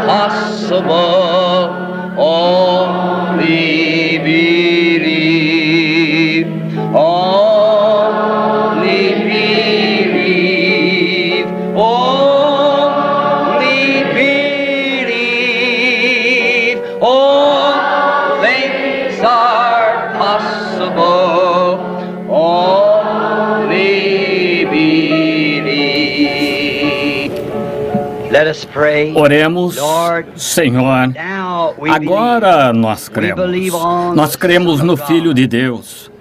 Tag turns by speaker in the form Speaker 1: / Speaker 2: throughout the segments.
Speaker 1: possible. Only believe. Only believe. Only believe. All things are possible. Only believe. Let us pray.
Speaker 2: Oremos,
Speaker 1: Lord,
Speaker 2: Senhor.
Speaker 1: now we
Speaker 2: Agora nós cremos no Filho de Deus.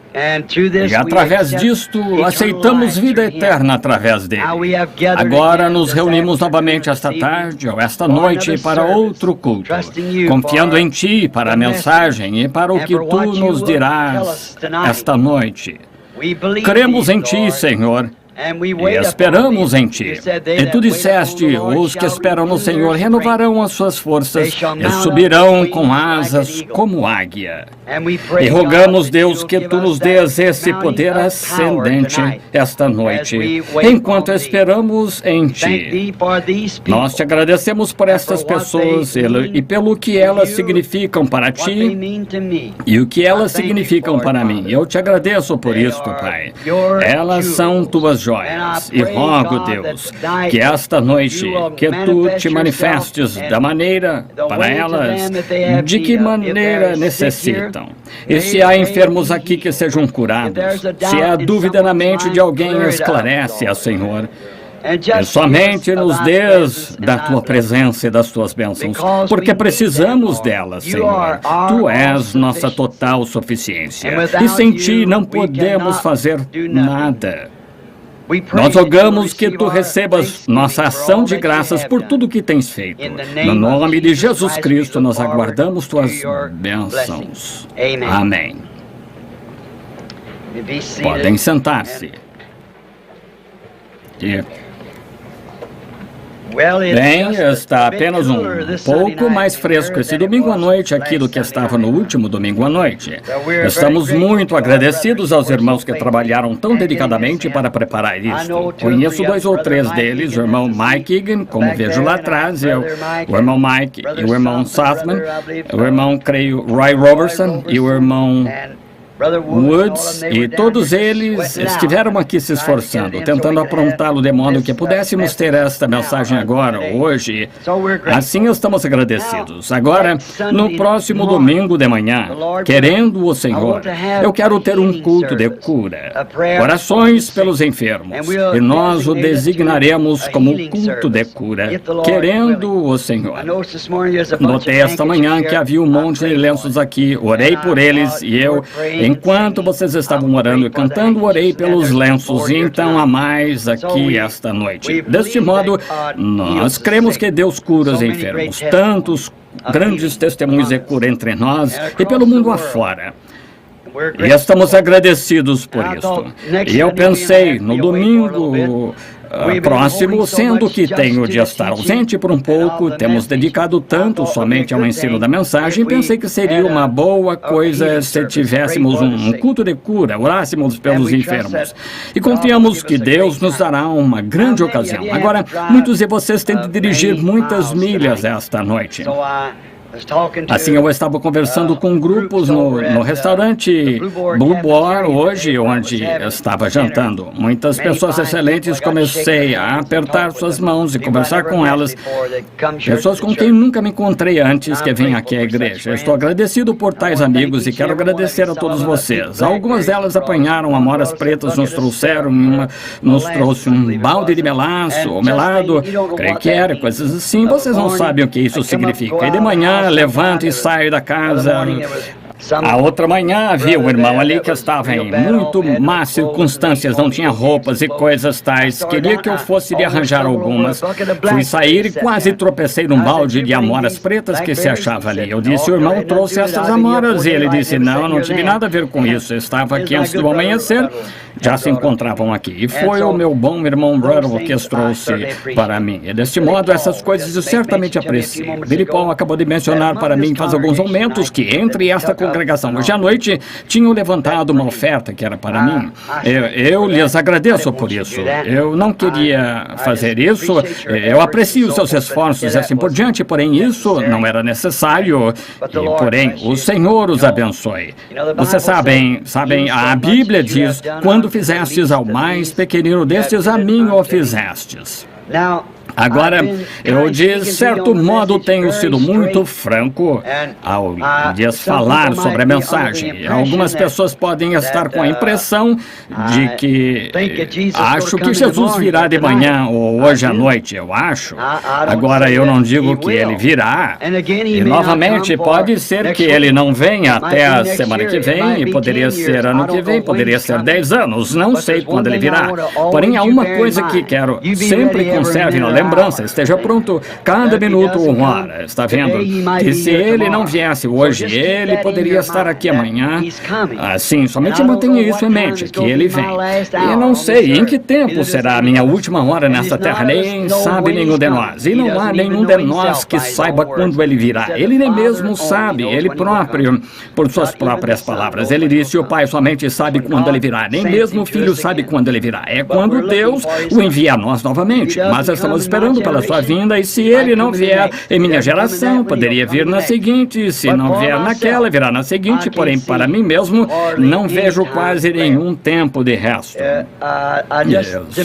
Speaker 2: E através disto, aceitamos vida eterna através dele. Agora nos reunimos novamente esta tarde ou esta noite para outro culto, confiando em Ti para a mensagem e para o que Tu nos dirás esta noite. Cremos em Ti, Senhor, e esperamos em Ti. E Tu disseste, os que esperam no Senhor renovarão as suas forças e subirão com asas como águia. E rogamos, Deus, que Tu nos dês esse poder ascendente esta noite, enquanto esperamos em Ti. Nós Te agradecemos por estas pessoas e pelo que elas significam para Ti e o que elas significam para mim. Eu Te agradeço por isto, Pai. Elas são Tuas joias. E rogo, Deus, que esta noite, que Tu Te manifestes da maneira para elas, de que maneira necessitam. E se há enfermos aqui que sejam curados, se há dúvida na mente de alguém, esclarece-a, Senhor. E somente nos dês da Tua presença e das Tuas bênçãos, porque precisamos delas, Senhor. Tu és nossa total suficiência. E sem Ti não podemos fazer nada. Nós rogamos que Tu recebas nossa ação de graças por tudo que tens feito. No nome de Jesus Cristo, nós aguardamos Tuas bênçãos. Amém. Podem sentar-se. Bem, está apenas um pouco mais fresco esse domingo à noite aqui do que estava no último domingo à noite. Estamos muito agradecidos aos irmãos que trabalharam tão dedicadamente para preparar isto. Conheço 2 ou 3 deles, o irmão Mike Egan, como vejo lá atrás, o irmão Mike e o irmão Southman, o irmão, creio, Roy Robertson e o irmão Woods, e todos eles estiveram aqui se esforçando, tentando aprontá-lo de modo que pudéssemos ter esta mensagem agora, hoje. Assim estamos agradecidos. Agora, no próximo domingo de manhã, querendo o Senhor, eu quero ter um culto de cura, orações pelos enfermos, e nós o designaremos como culto de cura, querendo o Senhor. Notei esta manhã que havia um monte de lenços aqui, orei por eles e enquanto vocês estavam orando e cantando, orei pelos lenços, e então há mais aqui esta noite. Deste modo, nós cremos que Deus cura os enfermos, tantos grandes testemunhos de cura entre nós e pelo mundo afora. E estamos agradecidos por isso. E eu pensei, no domingo próximo, sendo que tenho de estar ausente por um pouco, temos dedicado tanto somente ao ensino da mensagem, pensei que seria uma boa coisa se tivéssemos um culto de cura, orássemos pelos enfermos. E confiamos que Deus nos dará uma grande ocasião. Agora, muitos de vocês têm de dirigir muitas milhas esta noite. Assim, eu estava conversando com grupos no restaurante Blue Boar hoje, onde eu estava jantando. Muitas pessoas excelentes, comecei a apertar suas mãos e conversar com elas. Pessoas com quem nunca me encontrei antes que vêm aqui à igreja. Estou agradecido por tais amigos e quero agradecer a todos vocês. Algumas delas apanharam amoras pretas, nos trouxe um balde de melaço ou melado, creio que era, coisas assim. Vocês não sabem o que isso significa. E de manhã, levanto e saio da casa. A outra manhã havia um irmão ali que estava em muito más circunstâncias, não tinha roupas e coisas tais. Queria que eu fosse lhe arranjar algumas. Fui sair e quase tropecei num balde de amoras pretas que se achava ali. Eu disse, o irmão trouxe essas amoras, e ele disse, não tive nada a ver com isso. Eu estava aqui antes do amanhecer, já se encontravam aqui. E foi o meu bom irmão Ruddle que as trouxe para mim. E deste modo, essas coisas eu certamente aprecio. Billy Paul acabou de mencionar para mim faz alguns momentos que entre esta congregação hoje à noite tinham levantado uma oferta que era para mim. Eu lhes agradeço por isso. Eu não queria fazer isso. Eu aprecio os seus esforços e assim por diante, porém isso não era necessário. Porém, o Senhor os abençoe. Vocês sabem, a Bíblia diz, quando fizestes ao mais pequenino destes, a mim o fizestes. Agora, eu de certo modo tenho sido muito franco ao lhes falar sobre a mensagem. Algumas pessoas podem estar com a impressão de que acho que Jesus virá de manhã ou hoje à noite, eu acho. Agora, eu não digo que ele virá. E novamente, pode ser que ele não venha até a semana que vem, e poderia ser ano que vem, poderia ser 10 anos, não sei quando ele virá. Porém, há uma coisa que quero sempre conserve na lembrança, esteja pronto cada minuto ou hora, está vendo? Que se ele não viesse hoje, ele poderia estar aqui amanhã. Assim, somente mantenha isso em mente, que ele vem. E não sei em que tempo será a minha última hora nesta terra, nem sabe nenhum de nós. E não há nenhum de nós que saiba quando ele virá. Ele nem mesmo sabe, ele próprio, por suas próprias palavras. Ele disse, o Pai somente sabe quando ele virá, nem mesmo o Filho sabe quando ele virá. É quando Deus o envia a nós novamente. Mas estamos esperando pela sua vinda, e se ele não vier em minha geração, poderia vir na seguinte, se não vier naquela, virá na seguinte, porém para mim mesmo não vejo quase nenhum tempo de resto.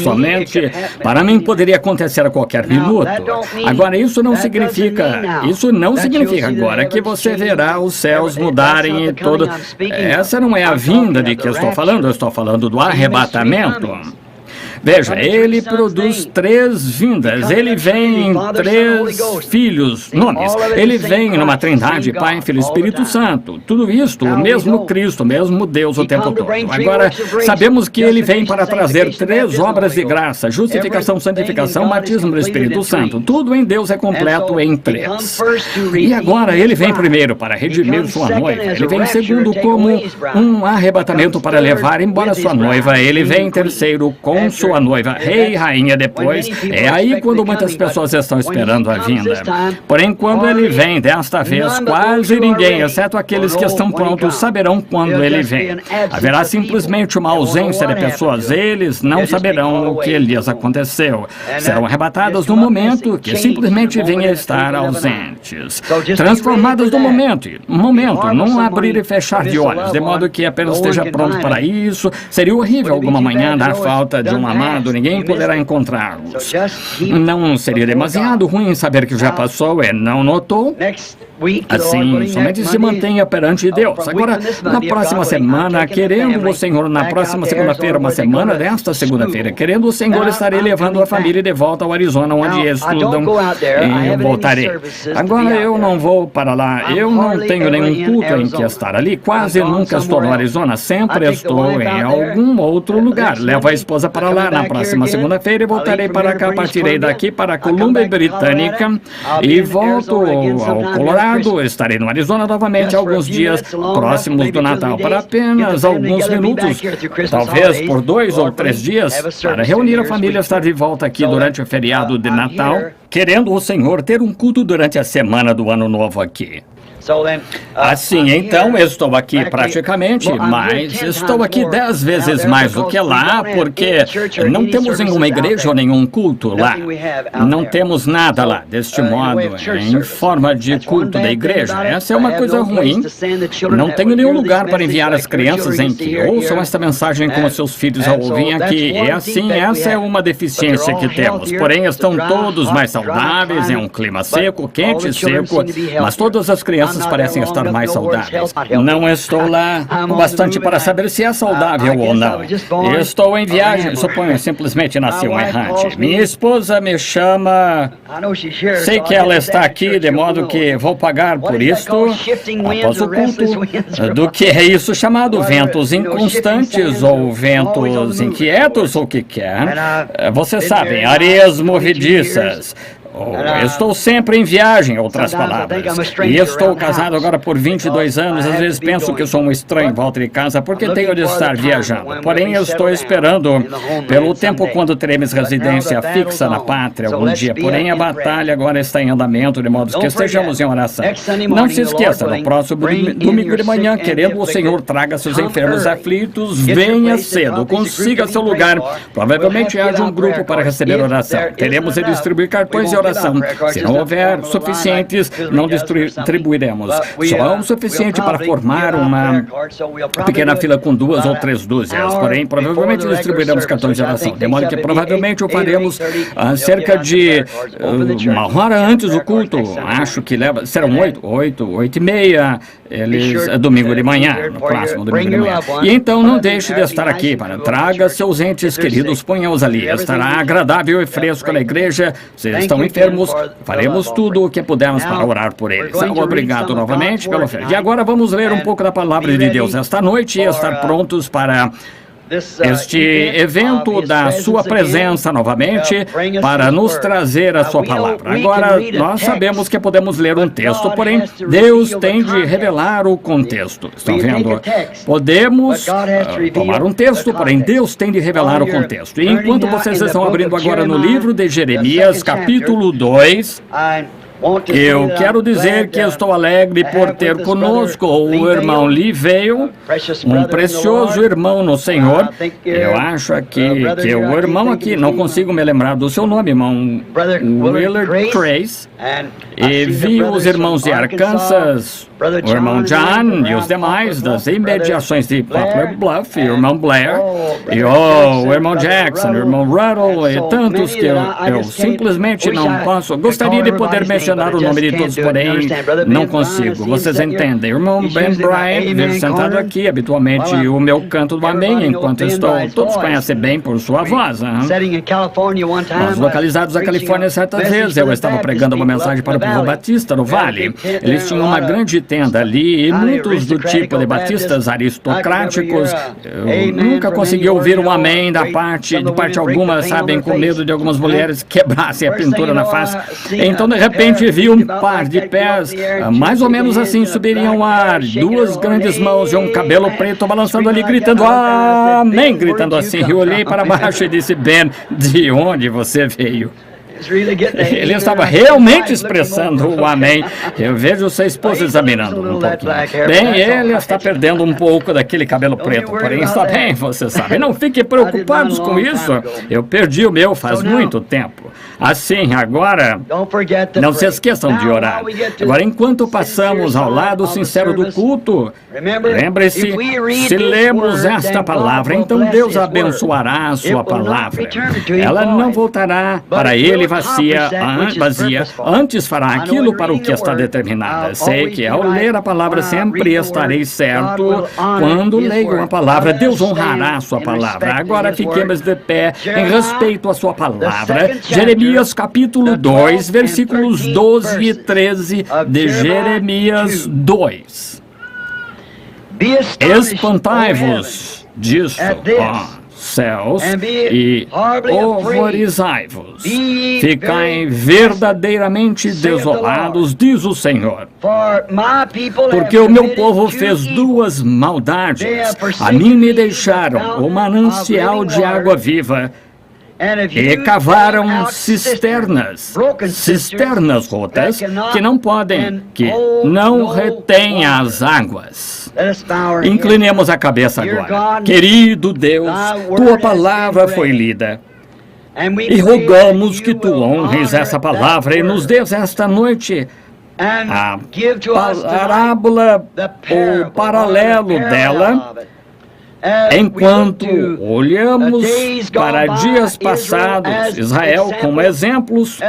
Speaker 2: Somente para mim poderia acontecer a qualquer minuto. Agora isso não significa agora que você verá os céus mudarem e todo. Essa não é a vinda de que eu estou falando do arrebatamento. Veja, ele produz 3 vindas, ele vem em 3 filhos, nomes, ele vem numa trindade, Pai, Filho e Espírito Santo, tudo isto, o mesmo Cristo, o mesmo Deus o tempo todo. Agora, sabemos que ele vem para trazer 3 obras de graça, justificação, santificação, batismo do Espírito Santo, tudo em Deus é completo em 3. E agora, ele vem primeiro para redimir sua noiva, ele vem segundo como um arrebatamento para levar embora sua noiva, ele vem em terceiro com sua noiva, rei e rainha depois. É aí quando muitas pessoas estão esperando a vinda. Porém, quando ele vem desta vez, quase ninguém, exceto aqueles que estão prontos, saberão quando ele vem. Haverá simplesmente uma ausência de pessoas. Eles não saberão o que lhes aconteceu. Serão arrebatadas no momento que simplesmente venham a estar ausentes. Transformadas no momento, num abrir e fechar de olhos, de modo que apenas esteja pronto para isso. Seria horrível alguma manhã dar falta de um amado, ninguém poderá encontrá-los. Não seria demasiado ruim saber que já passou e não notou? Assim, somente se mantenha perante Deus. Agora, na próxima semana, querendo o Senhor, na próxima segunda-feira, uma semana desta segunda-feira, querendo o Senhor, estarei levando a família de volta ao Arizona, onde estudam, e eu voltarei. Agora, eu não vou para lá, eu não tenho nenhum culto em que estar ali, quase nunca estou no Arizona, sempre estou em algum outro lugar. Levo a esposa para lá na próxima segunda-feira e voltarei para cá, partirei daqui para a Colômbia Britânica e volto ao Colorado. Estarei no Arizona novamente alguns dias próximos do Natal, para apenas alguns minutos, talvez por 2 ou 3 dias, para reunir a família, estar de volta aqui durante o feriado de Natal, querendo o Senhor ter um culto durante a semana do Ano Novo aqui. Assim, então, estou aqui praticamente, mas estou aqui 10 vezes mais do que lá, porque não temos nenhuma igreja ou nenhum culto lá. Não temos nada lá, deste modo, em forma de culto da igreja. Essa é uma coisa ruim. Não tenho nenhum lugar para enviar as crianças em que ouçam esta mensagem com seus filhos ao ouvirem aqui. E assim, essa é uma deficiência que temos. Porém, estão todos mais saudáveis, é um clima seco, quente e seco, mas todas as crianças parecem estar mais saudáveis. Não estou lá o bastante para saber se é saudável ou não. Estou em viagem, suponho simplesmente nasci um errante. Minha esposa me chama, sei que ela está aqui, de modo que vou pagar por isto após o culto. Do que é isso chamado ventos inconstantes ou ventos inquietos ou o que quer. Vocês sabem, areias movediças. Estou sempre em viagem, em outras palavras. E estou casado agora por 22 anos. Às vezes penso que sou um estranho em volta de casa porque tenho de estar viajando. Porém, eu estou esperando pelo tempo quando teremos residência fixa na pátria algum dia. Porém, a batalha agora está em andamento, de modo que estejamos em oração. Não se esqueça, no próximo domingo de manhã, querendo o Senhor traga seus enfermos aflitos, venha cedo, consiga seu lugar. Provavelmente haja um grupo para receber oração. Teremos de distribuir cartões de oração. Se não houver suficientes, não distribuiremos. Só é o suficiente para formar uma pequena fila com 2 ou 3 dúzias. Porém, provavelmente distribuiremos cartões de oração. De modo que provavelmente o faremos cerca de 1 hora antes do culto. Acho que serão 8h30. Domingo de manhã, no próximo domingo de manhã. E então não deixe de estar aqui, traga seus entes queridos, ponha-os ali. Estará agradável e fresco na igreja. Se estão enfermos, faremos tudo o que pudermos para orar por eles. Obrigado novamente pela oferta. E agora vamos ler um pouco da palavra de Deus esta noite e estar prontos para este evento da sua presença novamente para nos trazer a sua palavra. Agora, nós sabemos que podemos ler um texto, porém, Deus tem de revelar o contexto. Estão vendo? Podemos tomar um texto, porém, Deus tem de revelar o contexto. E enquanto vocês estão abrindo agora no livro de Jeremias, capítulo 2, eu quero dizer que estou alegre por ter conosco o irmão Lee Vail, um precioso irmão no Senhor. Eu acho que o irmão aqui, não consigo me lembrar do seu nome, irmão Willard Trace, e vi os irmãos de Arkansas, o irmão John e os demais das imediações de Poplar Bluff, e o irmão Blair, e o irmão Jackson, o irmão Ruddle, e tantos que eu simplesmente não posso. Gostaria de poder mencionar o nome de todos, porém não consigo. Vocês entendem? O irmão Ben Bryant vejo sentado aqui, habitualmente o meu canto do amém, enquanto estou. Todos conhecem bem por sua voz. Nós localizados na Califórnia certas vezes, eu estava pregando uma mensagem para o povo batista no Vale. Eles tinham uma grande tenda ali e muitos do tipo de batistas aristocráticos. Eu nunca consegui ouvir um amém de parte alguma, sabem, com medo de algumas mulheres quebrassem a pintura na face. Então, de repente, vi um par de pés, mais ou menos assim, subiriam ao ar, 2 grandes mãos e um cabelo preto balançando ali, gritando amém, gritando assim. Eu olhei para baixo e disse: Ben, de onde você veio? Ele estava realmente expressando o amém. Eu vejo sua esposa examinando um pouquinho. Bem, ele está perdendo um pouco daquele cabelo preto, porém está bem, você sabe. Não fiquem preocupados com isso. Eu perdi o meu faz muito tempo. Assim, agora, não se esqueçam de orar. Agora, enquanto passamos ao lado sincero do culto, lembre-se, se lemos esta palavra, então Deus abençoará a sua palavra. Ela não voltará para ele vazia, antes fará aquilo para o que está determinada. Sei que ao ler a palavra sempre estarei certo. Quando leio a palavra, Deus honrará a sua palavra. Agora fiquemos de pé em respeito à sua palavra. Jeremias capítulo 2, versículos 12 e 13 de Jeremias 2. Espantai-vos disto, ó céus, e horrorizai-vos. Ficai verdadeiramente desolados, diz o Senhor. Porque o meu povo fez 2 maldades. A mim me deixaram o manancial de água viva, e cavaram cisternas rotas que não retêm as águas. Inclinemos a cabeça agora. Querido Deus, tua palavra foi lida. E rogamos que tu honres essa palavra e nos des esta noite a parábola ou paralelo dela, enquanto olhamos para dias passados, Israel, como exemplos,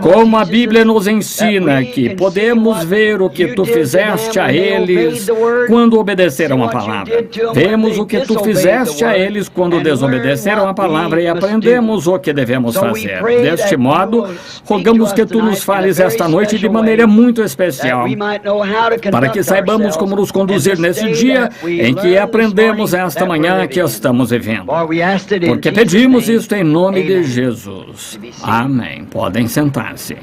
Speaker 2: como a Bíblia nos ensina que podemos ver o que tu fizeste a eles quando obedeceram a palavra. Vemos o que tu fizeste a eles quando desobedeceram a palavra e aprendemos o que devemos fazer. Deste modo, rogamos que tu nos fales esta noite de maneira muito especial, para que saibamos como nos conduzir nesse dia em que aprendemos esta manhã que estamos vivendo. Porque pedimos isto em nome de Jesus. Amém. Podem sentar-se.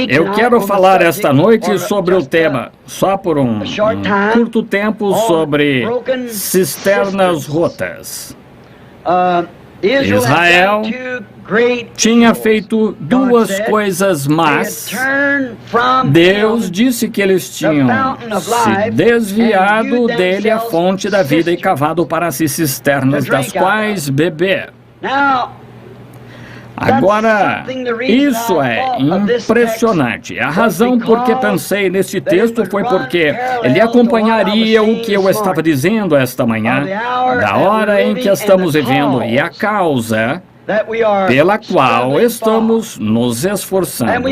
Speaker 2: Eu quero falar esta noite sobre o tema, só por um curto tempo, sobre cisternas rotas. Israel tinha feito duas coisas más. Deus disse que eles tinham se desviado dele a fonte da vida e cavado para si cisternas das quais beber. Agora, isso é impressionante. A razão por que pensei nesse texto foi porque ele acompanharia o que eu estava dizendo esta manhã, da hora em que estamos vivendo e a causa pela qual estamos nos esforçando.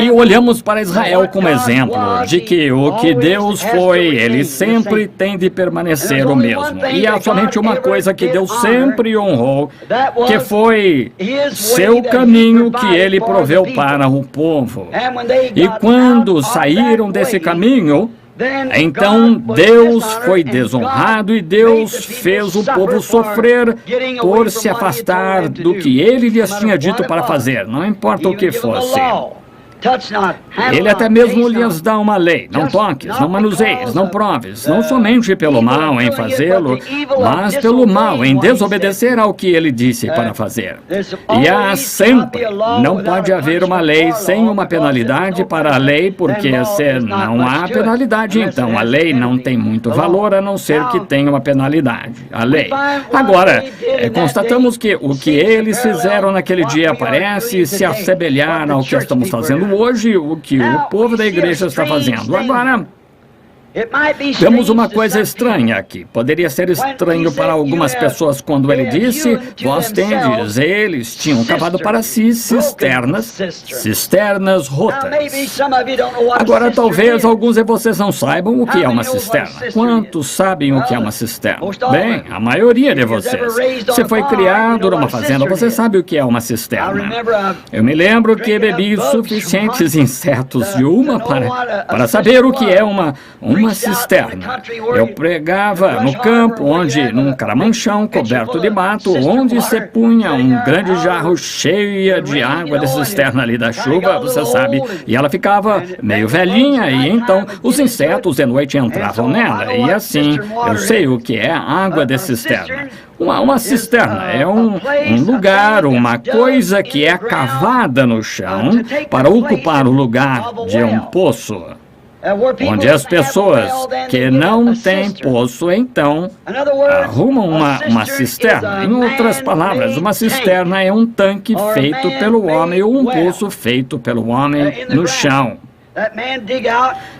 Speaker 2: E olhamos para Israel como exemplo de que o que Deus foi, ele sempre tem de permanecer o mesmo. E há somente uma coisa que Deus sempre honrou, que foi seu caminho que ele proveu para o povo. E quando saíram desse caminho, então Deus foi desonrado e Deus fez o povo sofrer por se afastar do que ele lhes tinha dito para fazer, não importa o que fosse. Ele até mesmo lhes dá uma lei: não toques, não manuseies, não proves, não somente pelo mal em fazê-lo, mas pelo mal em desobedecer ao que ele disse para fazer. E há sempre, não pode haver uma lei sem uma penalidade para a lei, porque se não há penalidade, então a lei não tem muito valor, a não ser que tenha uma penalidade, a lei. Agora, constatamos que o que eles fizeram naquele dia parece se assemelhar ao que estamos fazendo hoje, o que o povo da igreja está fazendo. Agora, temos uma coisa estranha aqui. Poderia ser estranho para algumas pessoas quando ele disse: vós tendes, eles tinham cavado para si cisternas rotas. Agora, talvez alguns de vocês não saibam o que é uma cisterna. Quantos sabem o que é uma cisterna? Bem, a maioria de vocês. Você foi criado numa fazenda, você sabe o que é uma cisterna. Eu me lembro que bebi suficientes insetos de uma para saber o que é uma cisterna. Eu pregava no campo, num caramanchão coberto de mato, onde se punha um grande jarro cheio de água de cisterna ali da chuva, você sabe, e ela ficava meio velhinha, e então os insetos de noite entravam nela, e assim, eu sei o que é água de cisterna. Uma cisterna é um lugar, uma coisa que é cavada no chão para ocupar o lugar de um poço, onde as pessoas que não têm poço, então, arrumam uma cisterna. Em outras palavras, uma cisterna é um tanque feito pelo homem ou um poço feito pelo homem no chão,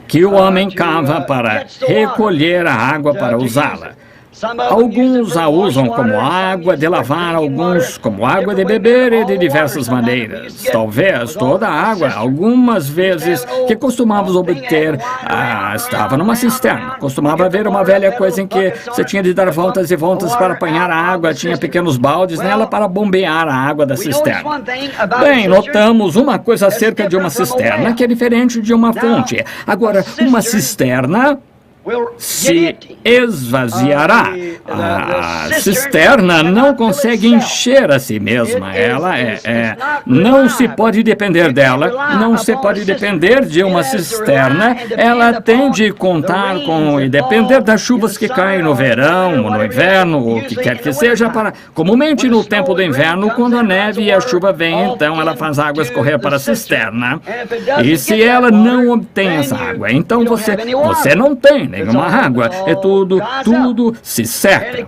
Speaker 2: que o homem cava para recolher a água para usá-la. Alguns a usam como água de lavar, alguns como água de beber e de diversas maneiras. Talvez toda a água, algumas vezes, que costumávamos obter, estava numa cisterna. Costumava haver uma velha coisa em que você tinha de dar voltas e voltas para apanhar a água, tinha pequenos baldes nela para bombear a água da cisterna. Bem, notamos uma coisa acerca de uma cisterna que é diferente de uma fonte. Agora, uma cisterna se esvaziará. A cisterna não consegue encher a si mesma. Ela não se pode depender dela, não se pode depender de uma cisterna. Ela tem de contar com e depender das chuvas que caem no verão, ou no inverno, ou o que quer que seja. Comumente no tempo do inverno, quando a neve e a chuva vêm, então ela faz a água escorrer para a cisterna. E se ela não obtém essa água, então você não tem nenhuma água, tudo se seca.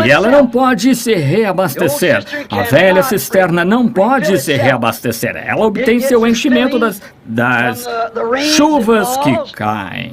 Speaker 2: E ela não pode se reabastecer. A velha cisterna não pode se reabastecer. Ela obtém seu enchimento das chuvas que caem.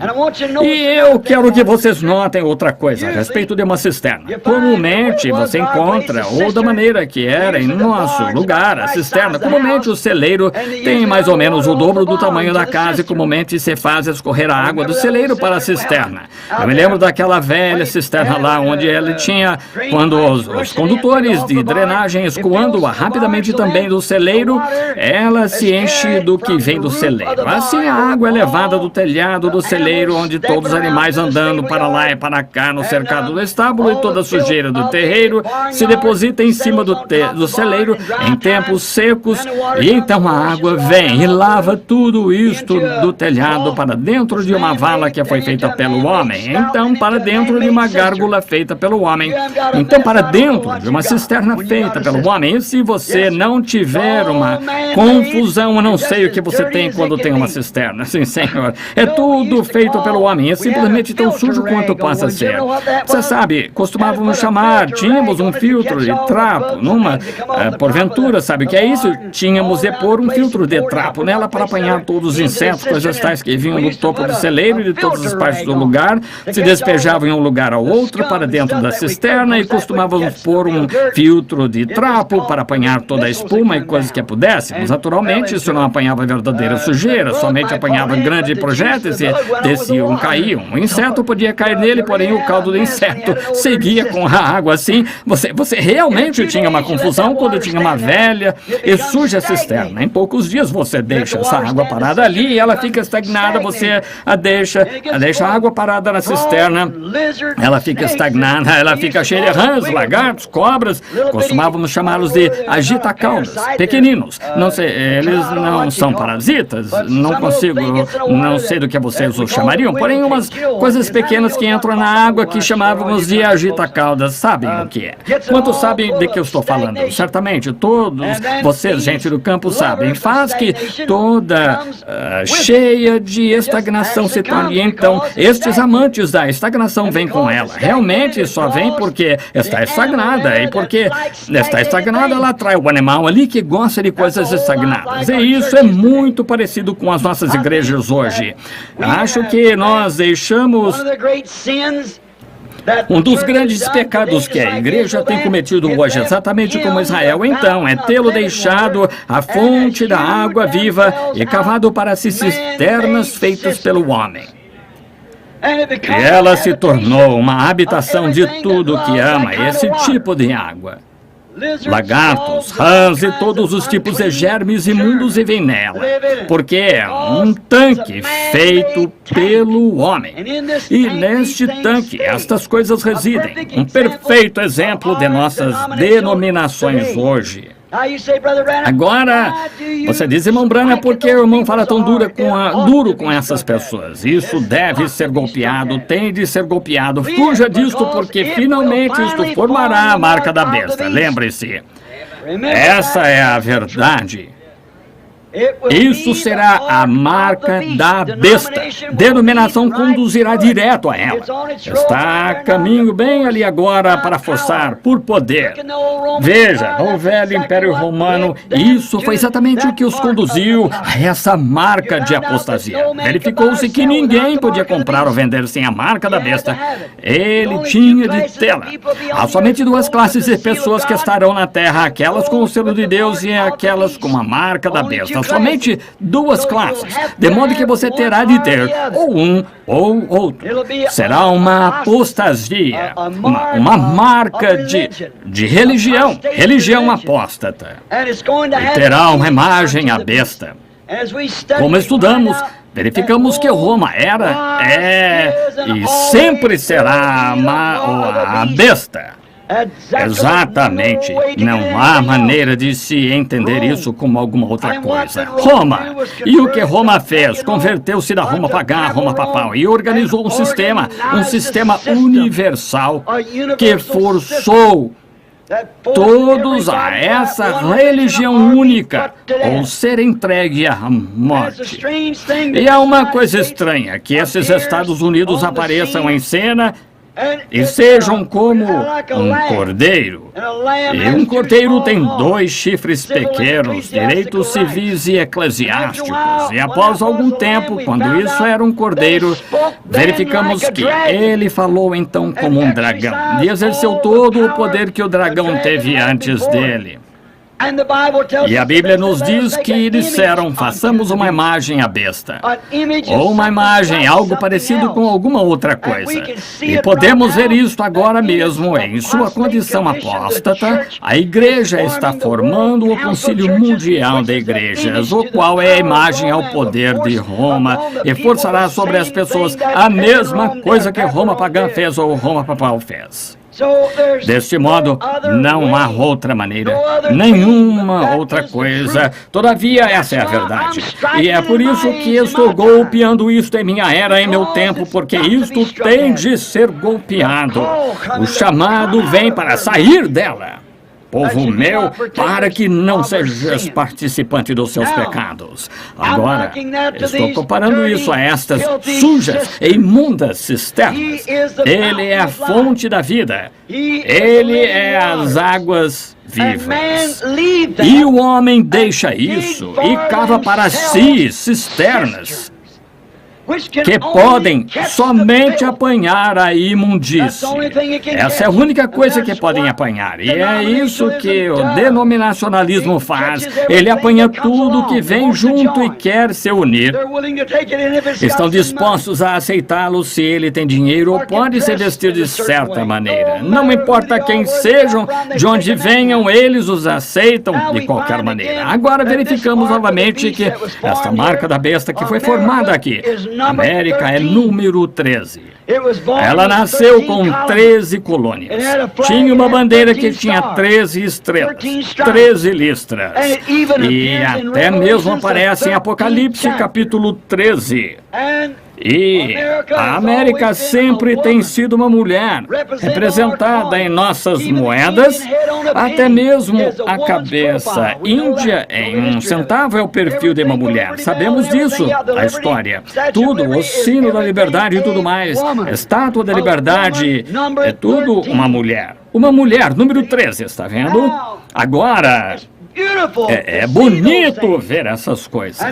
Speaker 2: E eu quero que vocês notem outra coisa a respeito de uma cisterna. Comumente você encontra, ou da maneira que era em nosso lugar, a cisterna. Comumente o celeiro tem mais ou menos o dobro do tamanho da casa e comumente se faz escorrer a água do celeiro para a cisterna. Eu me lembro daquela velha cisterna lá onde ele tinha, quando os condutores de drenagem escoando-a rapidamente também do celeiro, ela se enche do que vem do celeiro. Assim a água é levada do telhado do celeiro, onde todos os animais andando para lá e para cá no cercado do estábulo e toda a sujeira do terreiro se deposita em cima do celeiro em tempos secos, e então a água vem e lava tudo isto do telhado para dentro de uma vala que foi feita pelo homem, então para dentro de uma gárgula feita pelo homem, então para dentro de uma cisterna feita pelo homem. E se você não tiver uma confusão, eu não sei o que você tem quando tem uma cisterna. Sim, senhor. É tudo feito pelo homem. É simplesmente tão sujo quanto possa ser. Você sabe, costumávamos chamar, tínhamos um filtro de trapo, porventura, sabe o que é isso? Tínhamos de pôr um filtro de trapo nela para apanhar todos os insetos, coisas tais que vinham do topo do celeiro e de todas as partes do lugar, se despejavam em um lugar ao outro para dentro da cisterna, e costumávamos pôr um filtro de trapo para apanhar toda a espuma e coisas que pudéssemos. Naturalmente, isso não apanhava verdadeira sujeira, somente apanhava grandes projéteis e desciam, caíam. Um inseto podia cair nele, porém o caldo do inseto seguia com a água. Assim, você realmente tinha uma confusão quando tinha uma velha e suja cisterna. Em poucos dias você deixa essa água parada ali e ela fica estagnada, você deixa a água parada na cisterna, ela fica estagnada, ela fica cheia de rãs, lagartos, cobras, costumávamos chamá-los de agita-caudas, pequeninos. Não sei, eles não são parasitas, não sei do que vocês os chamariam, porém umas coisas pequenas que entram na água que chamávamos de agita-caudas. Sabem o que é? Quantos sabem de que eu estou falando? Certamente todos vocês, gente do campo, sabem. Faz que toda cheia de estagnação se torne. Então, estes amantes da estagnação vêm com ela. Realmente só vem porque está estagnada. E porque está estagnada, ela atrai o animal ali que gosta de coisas estagnadas. E isso é muito parecido com as nossas igrejas hoje. Acho que nós deixamos um dos grandes pecados que a igreja tem cometido hoje, exatamente como Israel, então, é tê-lo deixado a fonte da água viva e cavado para si cisternas feitas pelo homem. E ela se tornou uma habitação de tudo que ama esse tipo de água. Lagartos, rãs e todos os tipos de germes imundos vivem nela, porque é um tanque feito pelo homem. E neste tanque, estas coisas residem. Um perfeito exemplo de nossas denominações hoje. Agora, você diz, irmão Branham, por que o irmão fala tão duro com essas pessoas? Isso deve ser golpeado, tem de ser golpeado. Fuja disto, porque finalmente isto formará a marca da besta. Lembre-se, essa é a verdade. Isso será a marca da besta. Denominação conduzirá direto a ela. Está a caminho bem ali agora para forçar por poder. Veja, no velho Império Romano, isso foi exatamente o que os conduziu a essa marca de apostasia. Verificou-se que ninguém podia comprar ou vender sem a marca da besta. Ele tinha de tê-la. Há somente duas classes de pessoas que estarão na terra, aquelas com o selo de Deus e aquelas com a marca da besta. Somente duas classes, de modo que você terá de ter ou um ou outro. Será uma apostasia, uma marca de religião apóstata. E terá uma imagem à besta. Como estudamos, verificamos que Roma e sempre será a besta. Exatamente. Não há maneira de se entender isso como alguma outra coisa. Roma. E o que Roma fez? Converteu-se da Roma pagã à Roma papal e organizou um sistema universal que forçou todos a essa religião única ou ser entregue à morte. E há uma coisa estranha, que esses Estados Unidos apareçam em cena E sejam como um cordeiro. E um cordeiro tem 2 chifres pequenos, direitos civis e eclesiásticos. E após algum tempo, quando isso era um cordeiro, verificamos que ele falou então como um dragão. E exerceu todo o poder que o dragão teve antes dele. E a Bíblia nos diz que disseram, façamos uma imagem à besta. Ou uma imagem, algo parecido com alguma outra coisa. E podemos ver isto agora mesmo, em sua condição apóstata. A igreja está formando o Concílio Mundial de Igrejas, o qual é a imagem ao poder de Roma, e forçará sobre as pessoas a mesma coisa que Roma pagã fez ou Roma papal fez. Deste modo, não há outra maneira, nenhuma outra coisa. Todavia, essa é a verdade. E é por isso que estou golpeando isto em minha era, em meu tempo, porque isto tem de ser golpeado. O chamado vem para sair dela. Povo meu, para que não sejas participante dos seus pecados. Agora, estou comparando isso a estas sujas e imundas cisternas. Ele é a fonte da vida. Ele é as águas vivas. E o homem deixa isso e cava para si cisternas que podem somente apanhar a imundície. Essa é a única coisa que podem apanhar. E é isso que o denominacionalismo faz. Ele apanha tudo que vem junto e quer se unir. Estão dispostos a aceitá-lo se ele tem dinheiro ou pode se vestir de certa maneira. Não importa quem sejam, de onde venham, eles os aceitam de qualquer maneira. Agora verificamos novamente que esta marca da besta que foi formada aqui, América, é número 13. Ela nasceu com 13 colônias. Tinha uma bandeira que tinha 13 estrelas, 13 listras. E até mesmo aparece em Apocalipse capítulo 13. E a América sempre tem sido uma mulher, representada em nossas moedas, até mesmo a cabeça índia em 1 centavo é o perfil de uma mulher. Sabemos disso, a história. Tudo, o sino da liberdade e tudo mais, estátua da liberdade, é tudo uma mulher. Uma mulher, número 13, está vendo? Agora, é bonito ver essas coisas.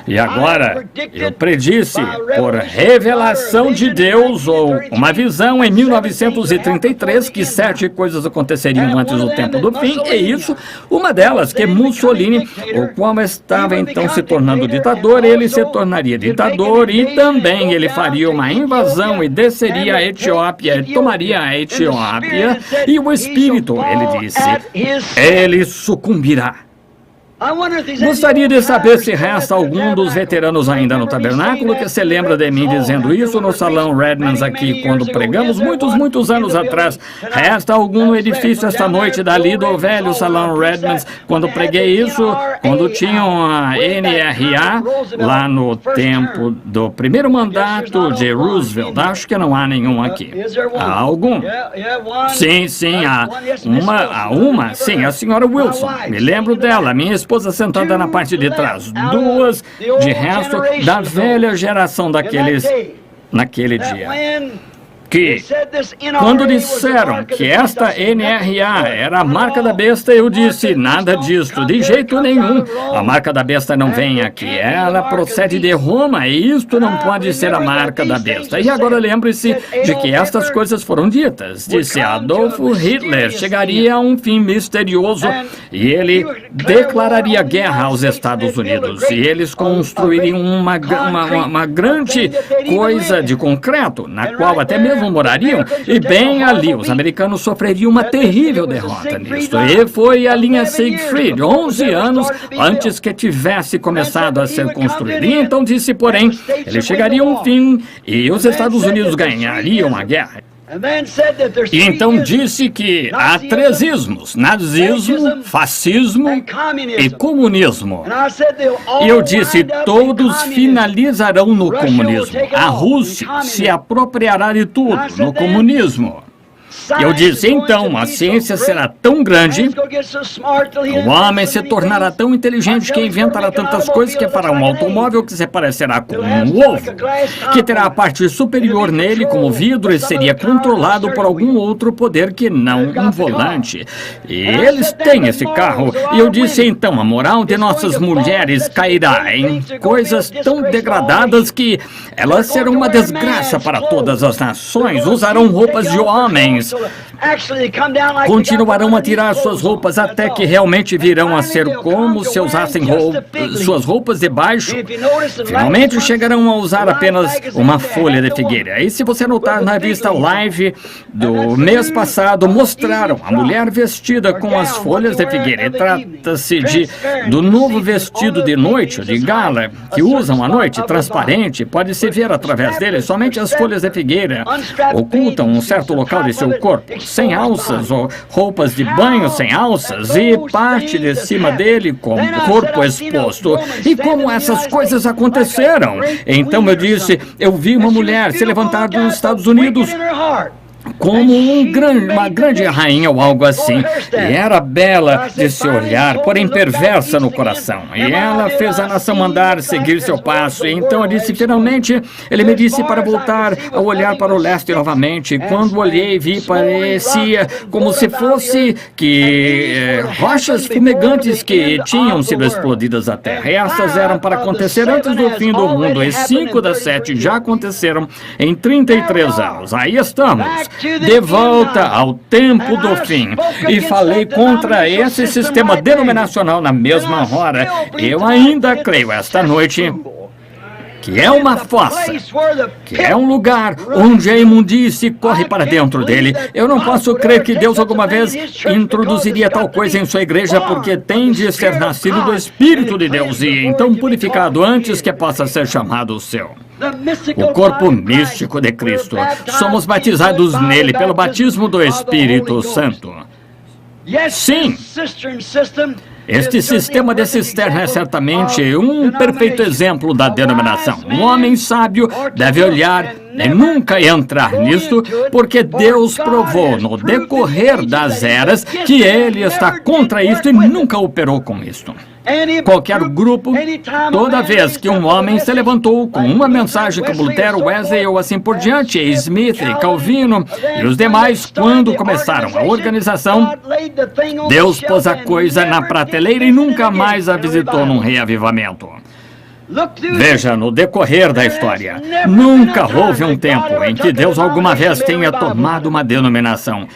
Speaker 2: E agora, eu predisse, por revelação de Deus, ou uma visão em 1933, que 7 coisas aconteceriam antes do tempo do fim, e isso, uma delas, que Mussolini, o qual estava então se tornando ditador, ele se tornaria ditador e também ele faria uma invasão e desceria a Etiópia e tomaria a Etiópia, e o Espírito, ele disse, ele sucumbirá. Gostaria de saber se resta algum dos veteranos ainda no tabernáculo que se lembra de mim dizendo isso no salão Redmans aqui quando pregamos muitos anos atrás. Resta algum no edifício esta noite dali do velho salão Redmans quando preguei isso, quando tinham a NRA lá no tempo do primeiro mandato de Roosevelt. Acho que não há nenhum aqui. Há algum? Sim, há uma, sim, a senhora Wilson. Me lembro dela, minha esposa sentada na parte de trás. 2, de resto, da velha geração naquele dia. Que, quando disseram que esta NRA era a marca da besta, eu disse, nada disso, de jeito nenhum. A marca da besta não vem aqui, ela procede de Roma e isto não pode ser a marca da besta. E agora lembre-se de que estas coisas foram ditas. Disse Adolfo Hitler chegaria a um fim misterioso e ele declararia guerra aos Estados Unidos. E eles construiriam uma grande coisa de concreto, na qual até mesmo morariam, e bem ali os americanos sofreriam uma terrível derrota nisto. E foi a linha Siegfried, 11 anos antes que tivesse começado a ser construída. E então disse, porém, ele chegaria a um fim e os Estados Unidos ganhariam a guerra. E então disse que há 3 ismos: nazismo, fascismo e comunismo. E eu disse, todos finalizarão no comunismo. A Rússia se apropriará de tudo no comunismo. Eu disse, então, a ciência será tão grande, o homem se tornará tão inteligente que inventará tantas coisas que fará um automóvel que se parecerá com um ovo, que terá a parte superior nele como vidro e seria controlado por algum outro poder que não um volante. E eles têm esse carro. E eu disse, então, a moral de nossas mulheres cairá em coisas tão degradadas que elas serão uma desgraça para todas as nações, usarão roupas de homens, continuarão a tirar suas roupas até que realmente virão a ser como se usassem suas roupas de baixo. Finalmente chegarão a usar apenas uma folha de figueira. E se você notar na revista Live do mês passado, mostraram a mulher vestida com as folhas de figueira. E trata-se do novo vestido de noite, de gala, que usam à noite, transparente, pode-se ver através dele. Somente as folhas de figueira ocultam um certo local de seu corpo, sem alças, ou roupas de banho sem alças, e parte de cima dele com o corpo exposto. E como essas coisas aconteceram? Então eu disse, eu vi uma mulher se levantar dos Estados Unidos como uma grande rainha ou algo assim. E era bela de se olhar, porém perversa no coração. E ela fez a nação mandar seguir seu passo. E então eu disse, finalmente, ele me disse para voltar a olhar para o leste novamente. E quando olhei, vi, parecia como se fosse rochas fumegantes que tinham sido explodidas à terra. E essas eram para acontecer antes do fim do mundo. E 5 das 7 já aconteceram em 33 anos. Aí estamos, de volta ao tempo do fim. E falei contra esse sistema denominacional na mesma hora. Eu ainda creio esta noite que é uma fossa, que é um lugar onde a imundície corre para dentro dele. Eu não posso crer que Deus alguma vez introduziria tal coisa em sua igreja, porque tem de ser nascido do Espírito de Deus e então purificado antes que possa ser chamado o seu. O corpo místico de Cristo. Somos batizados nele pelo batismo do Espírito Santo. Sim. Este sistema de cisterna é certamente um perfeito exemplo da denominação. Um homem sábio deve olhar e nunca entrar nisto, porque Deus provou no decorrer das eras que ele está contra isto e nunca operou com isto. Qualquer grupo, toda vez que um homem se levantou com uma mensagem como Lutero, Wesley ou assim por diante, Smith, Calvino e os demais, quando começaram a organização, Deus pôs a coisa na prateleira e nunca mais a visitou num reavivamento. Veja, no decorrer da história, nunca houve um tempo em que Deus alguma vez tenha tomado uma denominação,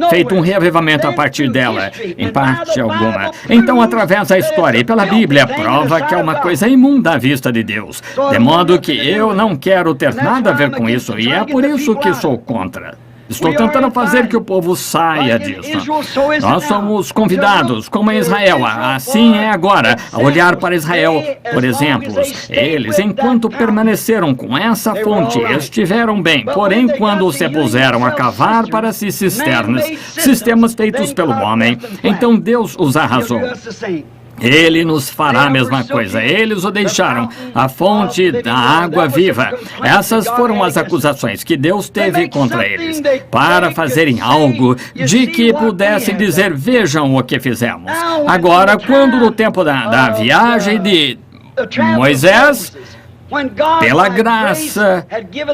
Speaker 2: feito um reavivamento a partir dela, em parte alguma. Então, através da história e pela Bíblia, prova que é uma coisa imunda à vista de Deus. De modo que eu não quero ter nada a ver com isso, e é por isso que sou contra. Estou tentando fazer que o povo saia disso. Nós somos convidados, como em Israel, assim é agora, a olhar para Israel, por exemplo. Eles, enquanto permaneceram com essa fonte, estiveram bem. Porém, quando se puseram a cavar para si cisternas, sistemas feitos pelo homem, então Deus os arrasou. Ele nos fará a mesma coisa. Eles o deixaram, a fonte da água viva. Essas foram as acusações que Deus teve contra eles, para fazerem algo de que pudessem dizer, vejam o que fizemos. Agora, quando no tempo da viagem de Moisés, pela graça,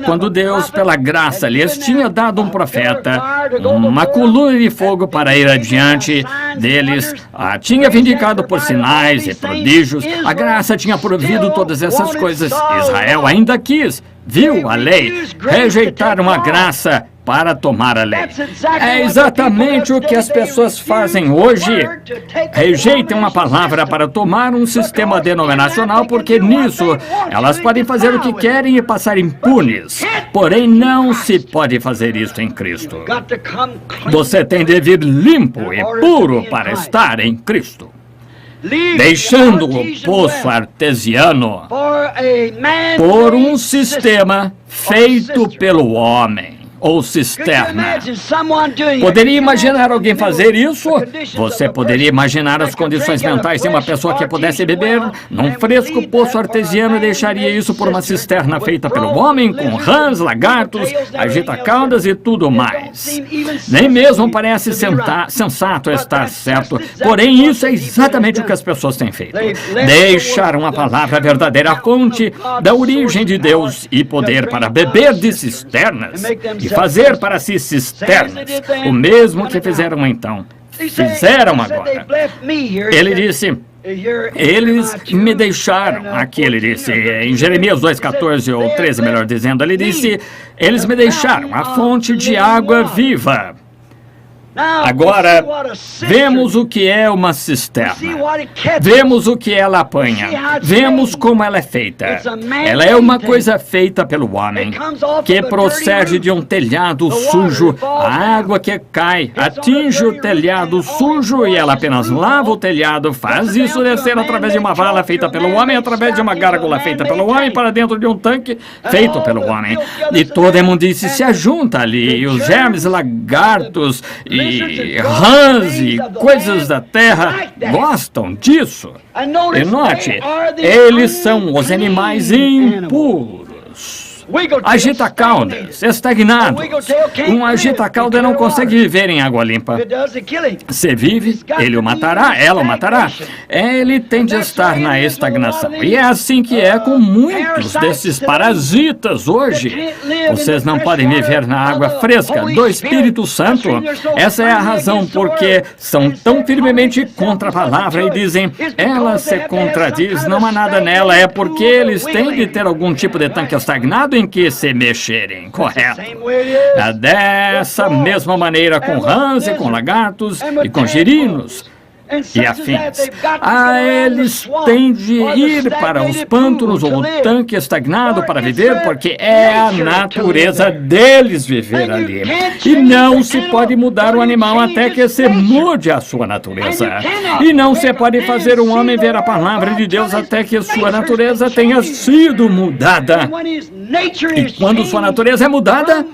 Speaker 2: quando Deus, pela graça, lhes tinha dado um profeta, uma coluna de fogo para ir adiante deles, tinha vindicado por sinais e prodígios, a graça tinha provido todas essas coisas. Israel ainda quis, viu a lei, rejeitaram a graça para tomar a lei. É exatamente o que as pessoas fazem hoje. Rejeitam a palavra para tomar um sistema denominacional, porque nisso elas podem fazer o que querem e passar impunes. Porém, não se pode fazer isso em Cristo. Você tem de vir limpo e puro para estar em Cristo, deixando o poço artesiano por um sistema feito pelo homem. ou cisterna. Poderia imaginar alguém fazer isso? Você poderia imaginar as condições mentais de uma pessoa que pudesse beber num fresco poço artesiano e deixaria isso por uma cisterna feita pelo homem, com rãs, lagartos, agita-caudas e tudo mais. Nem mesmo parece sensato estar certo, porém isso é exatamente o que as pessoas têm feito. Deixaram a palavra verdadeira, a fonte da origem de Deus e poder para beber de cisternas e fazer para si cisternas, o mesmo que fizeram então. Fizeram agora. Ele disse, eles me deixaram, aqui ele disse, em Jeremias 2,14 ou 13, melhor dizendo, ele disse, eles me deixaram a fonte de água viva. Agora, vemos o que é uma cisterna. Vemos o que ela apanha. Vemos como ela é feita. Ela é uma coisa feita pelo homem, que procede de um telhado sujo. A água que cai atinge o telhado sujo e ela apenas lava o telhado, faz isso descer através de uma vala feita pelo homem, através de uma gárgula feita pelo homem, para dentro de um tanque feito pelo homem. E toda a imundície se ajunta ali, e os germes, lagartos e rãs e coisas da terra gostam disso. E note, eles são os animais impuros. Agita-caudas, estagnados. Um agita-cauda não consegue viver em água limpa. Se vive, ele o matará, ela o matará. Ele tende a estar na estagnação. E é assim que é com muitos desses parasitas hoje. Vocês não podem viver na água fresca do Espírito Santo. Essa é a razão porque são tão firmemente contra a palavra e dizem, ela se contradiz, não há nada nela. É porque eles têm de ter algum tipo de tanque estagnado em que se mexerem, correto? É dessa mesma maneira com rãs e com lagartos e com girinos e afins. Eles têm de ir para os pântanos ou o tanque estagnado para viver, porque é a natureza deles viver ali. E não se pode mudar o animal até que se mude a sua natureza. E não se pode fazer um homem ver a palavra de Deus até que sua natureza tenha sido mudada. E quando sua natureza é mudada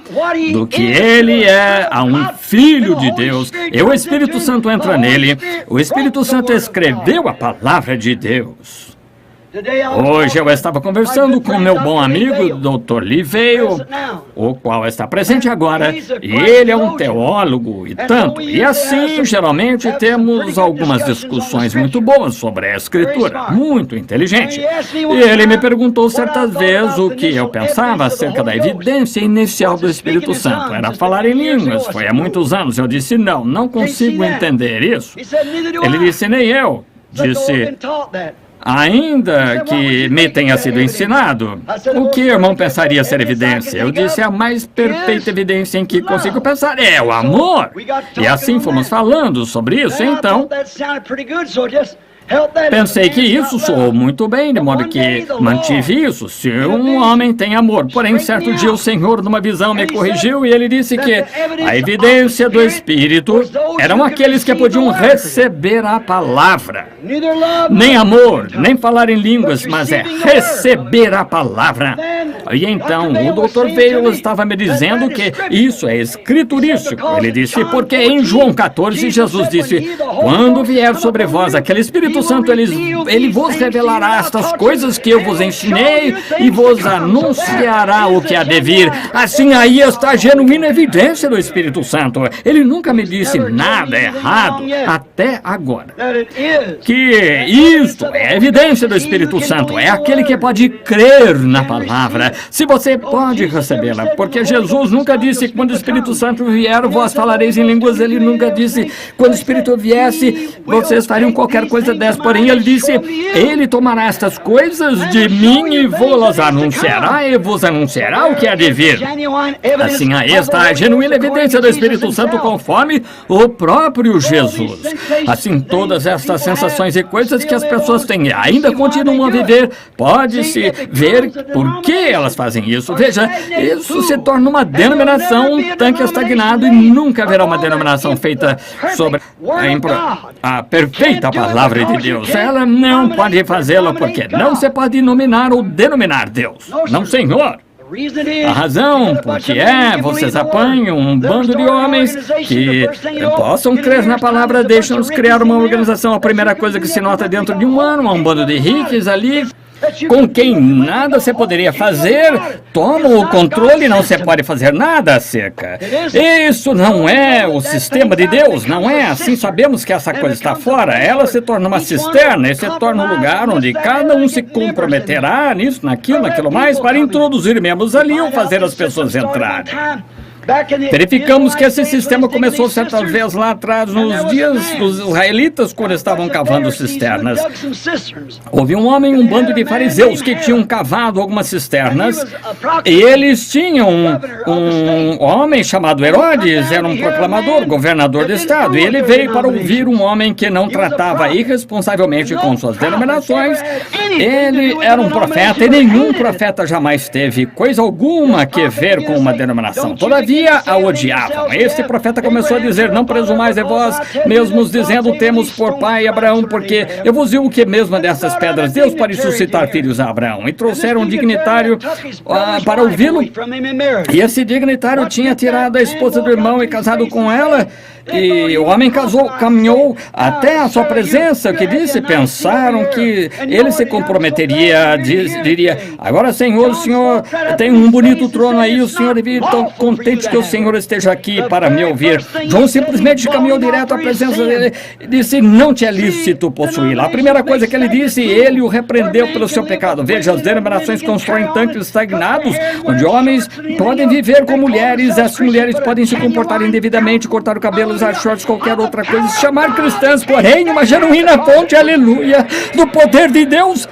Speaker 2: do que ele é a um filho de Deus, e o Espírito Santo entra nele, o Espírito Santo escreveu a palavra de Deus. Hoje eu estava conversando com meu bom amigo, Dr. Lee Vail, o qual está presente agora, e ele é um teólogo e tanto. E assim, geralmente, temos algumas discussões muito boas sobre a Escritura, muito inteligente. E ele me perguntou certas vezes o que eu pensava acerca da evidência inicial do Espírito Santo. Era falar em línguas, foi há muitos anos. Eu disse, não consigo entender isso. Ele disse, nem eu. Disse, ainda que me tenha sido ensinado, o que irmão pensaria ser evidência? Eu disse, a mais perfeita evidência em que consigo pensar é o amor. E assim fomos falando sobre isso, então pensei que isso soou muito bem, de modo que mantive isso. Se um homem tem amor, porém certo dia o Senhor numa visão me corrigiu e ele disse que a evidência do Espírito eram aqueles que podiam receber a palavra. Nem amor, nem falar em línguas, mas é receber a palavra. E então o Dr. Vail estava me dizendo que isso é escriturístico. Ele disse, porque em João 14 Jesus disse, quando vier sobre vós aquele Espírito Santo, ele vos revelará estas coisas que eu vos ensinei e vos anunciará o que há de vir. Assim aí está a genuína evidência do Espírito Santo. Ele nunca me disse nada errado até agora. Que isto é a evidência do Espírito Santo. É aquele que pode crer na palavra. Se você pode recebê-la. Porque Jesus nunca disse, quando o Espírito Santo vier, vós falareis em línguas. Ele nunca disse, quando o Espírito viesse, vocês fariam qualquer coisa dessa. Porém, ele disse, ele tomará estas coisas de mim e vos anunciará o que há de vir. Assim, aí está a genuína evidência do Espírito Santo conforme o próprio Jesus. Assim, todas estas sensações e coisas que as pessoas têm e ainda continuam a viver, pode-se ver por que elas fazem isso. Veja, isso se torna uma denominação, um tanque estagnado, e nunca haverá uma denominação feita sobre a perfeita palavra de Deus. Ela não pode fazê-lo porque não se pode nominar ou denominar Deus. Não, Senhor. A razão, porque vocês apanham um bando de homens que possam crer na palavra, deixam-nos criar uma organização. A primeira coisa que se nota dentro de um ano, um bando de ricos ali, com quem nada se poderia fazer, tomam o controle e não se pode fazer nada acerca. Isso não é o sistema de Deus, não é assim. Sabemos que essa coisa está fora. Ela se torna uma cisterna e se torna um lugar onde cada um se comprometerá nisso, naquilo mais, para introduzir membros ali ou fazer as pessoas entrarem. Verificamos que esse sistema começou certa vez lá atrás, nos dias dos israelitas, quando estavam cavando cisternas. Houve um homem, um bando de fariseus que tinham cavado algumas cisternas, e eles tinham um homem chamado Herodes, era um proclamador, governador do estado, e ele veio para ouvir um homem que não tratava irresponsavelmente com suas denominações. Ele era um profeta, e nenhum profeta jamais teve coisa alguma que ver com uma denominação. Todavia, a odiavam. Este profeta começou a dizer: não presumais de vós mesmos, dizendo: temos por pai Abraão, porque eu vos digo que mesmo dessas pedras Deus pode suscitar filhos a Abraão. E trouxeram um dignitário para ouvi-lo, e esse dignitário tinha tirado a esposa do irmão e casado com ela. E o homem caminhou até a sua presença, o que disse, pensaram que ele se comprometeria, diria: agora, Senhor, o Senhor tem um bonito trono aí, o Senhor deve estar tão contente que o Senhor esteja aqui para me ouvir. João simplesmente caminhou direto à presença dele e disse: não te é lícito possuí-la. A primeira coisa que ele disse, ele o repreendeu pelo seu pecado. Veja, as denominações constroem tanques estagnados, onde homens podem viver com mulheres, as mulheres podem se comportar indevidamente, cortar o cabelo, usar shorts, qualquer outra coisa, se chamar cristãs, porém uma genuína fonte, aleluia, do poder de Deus.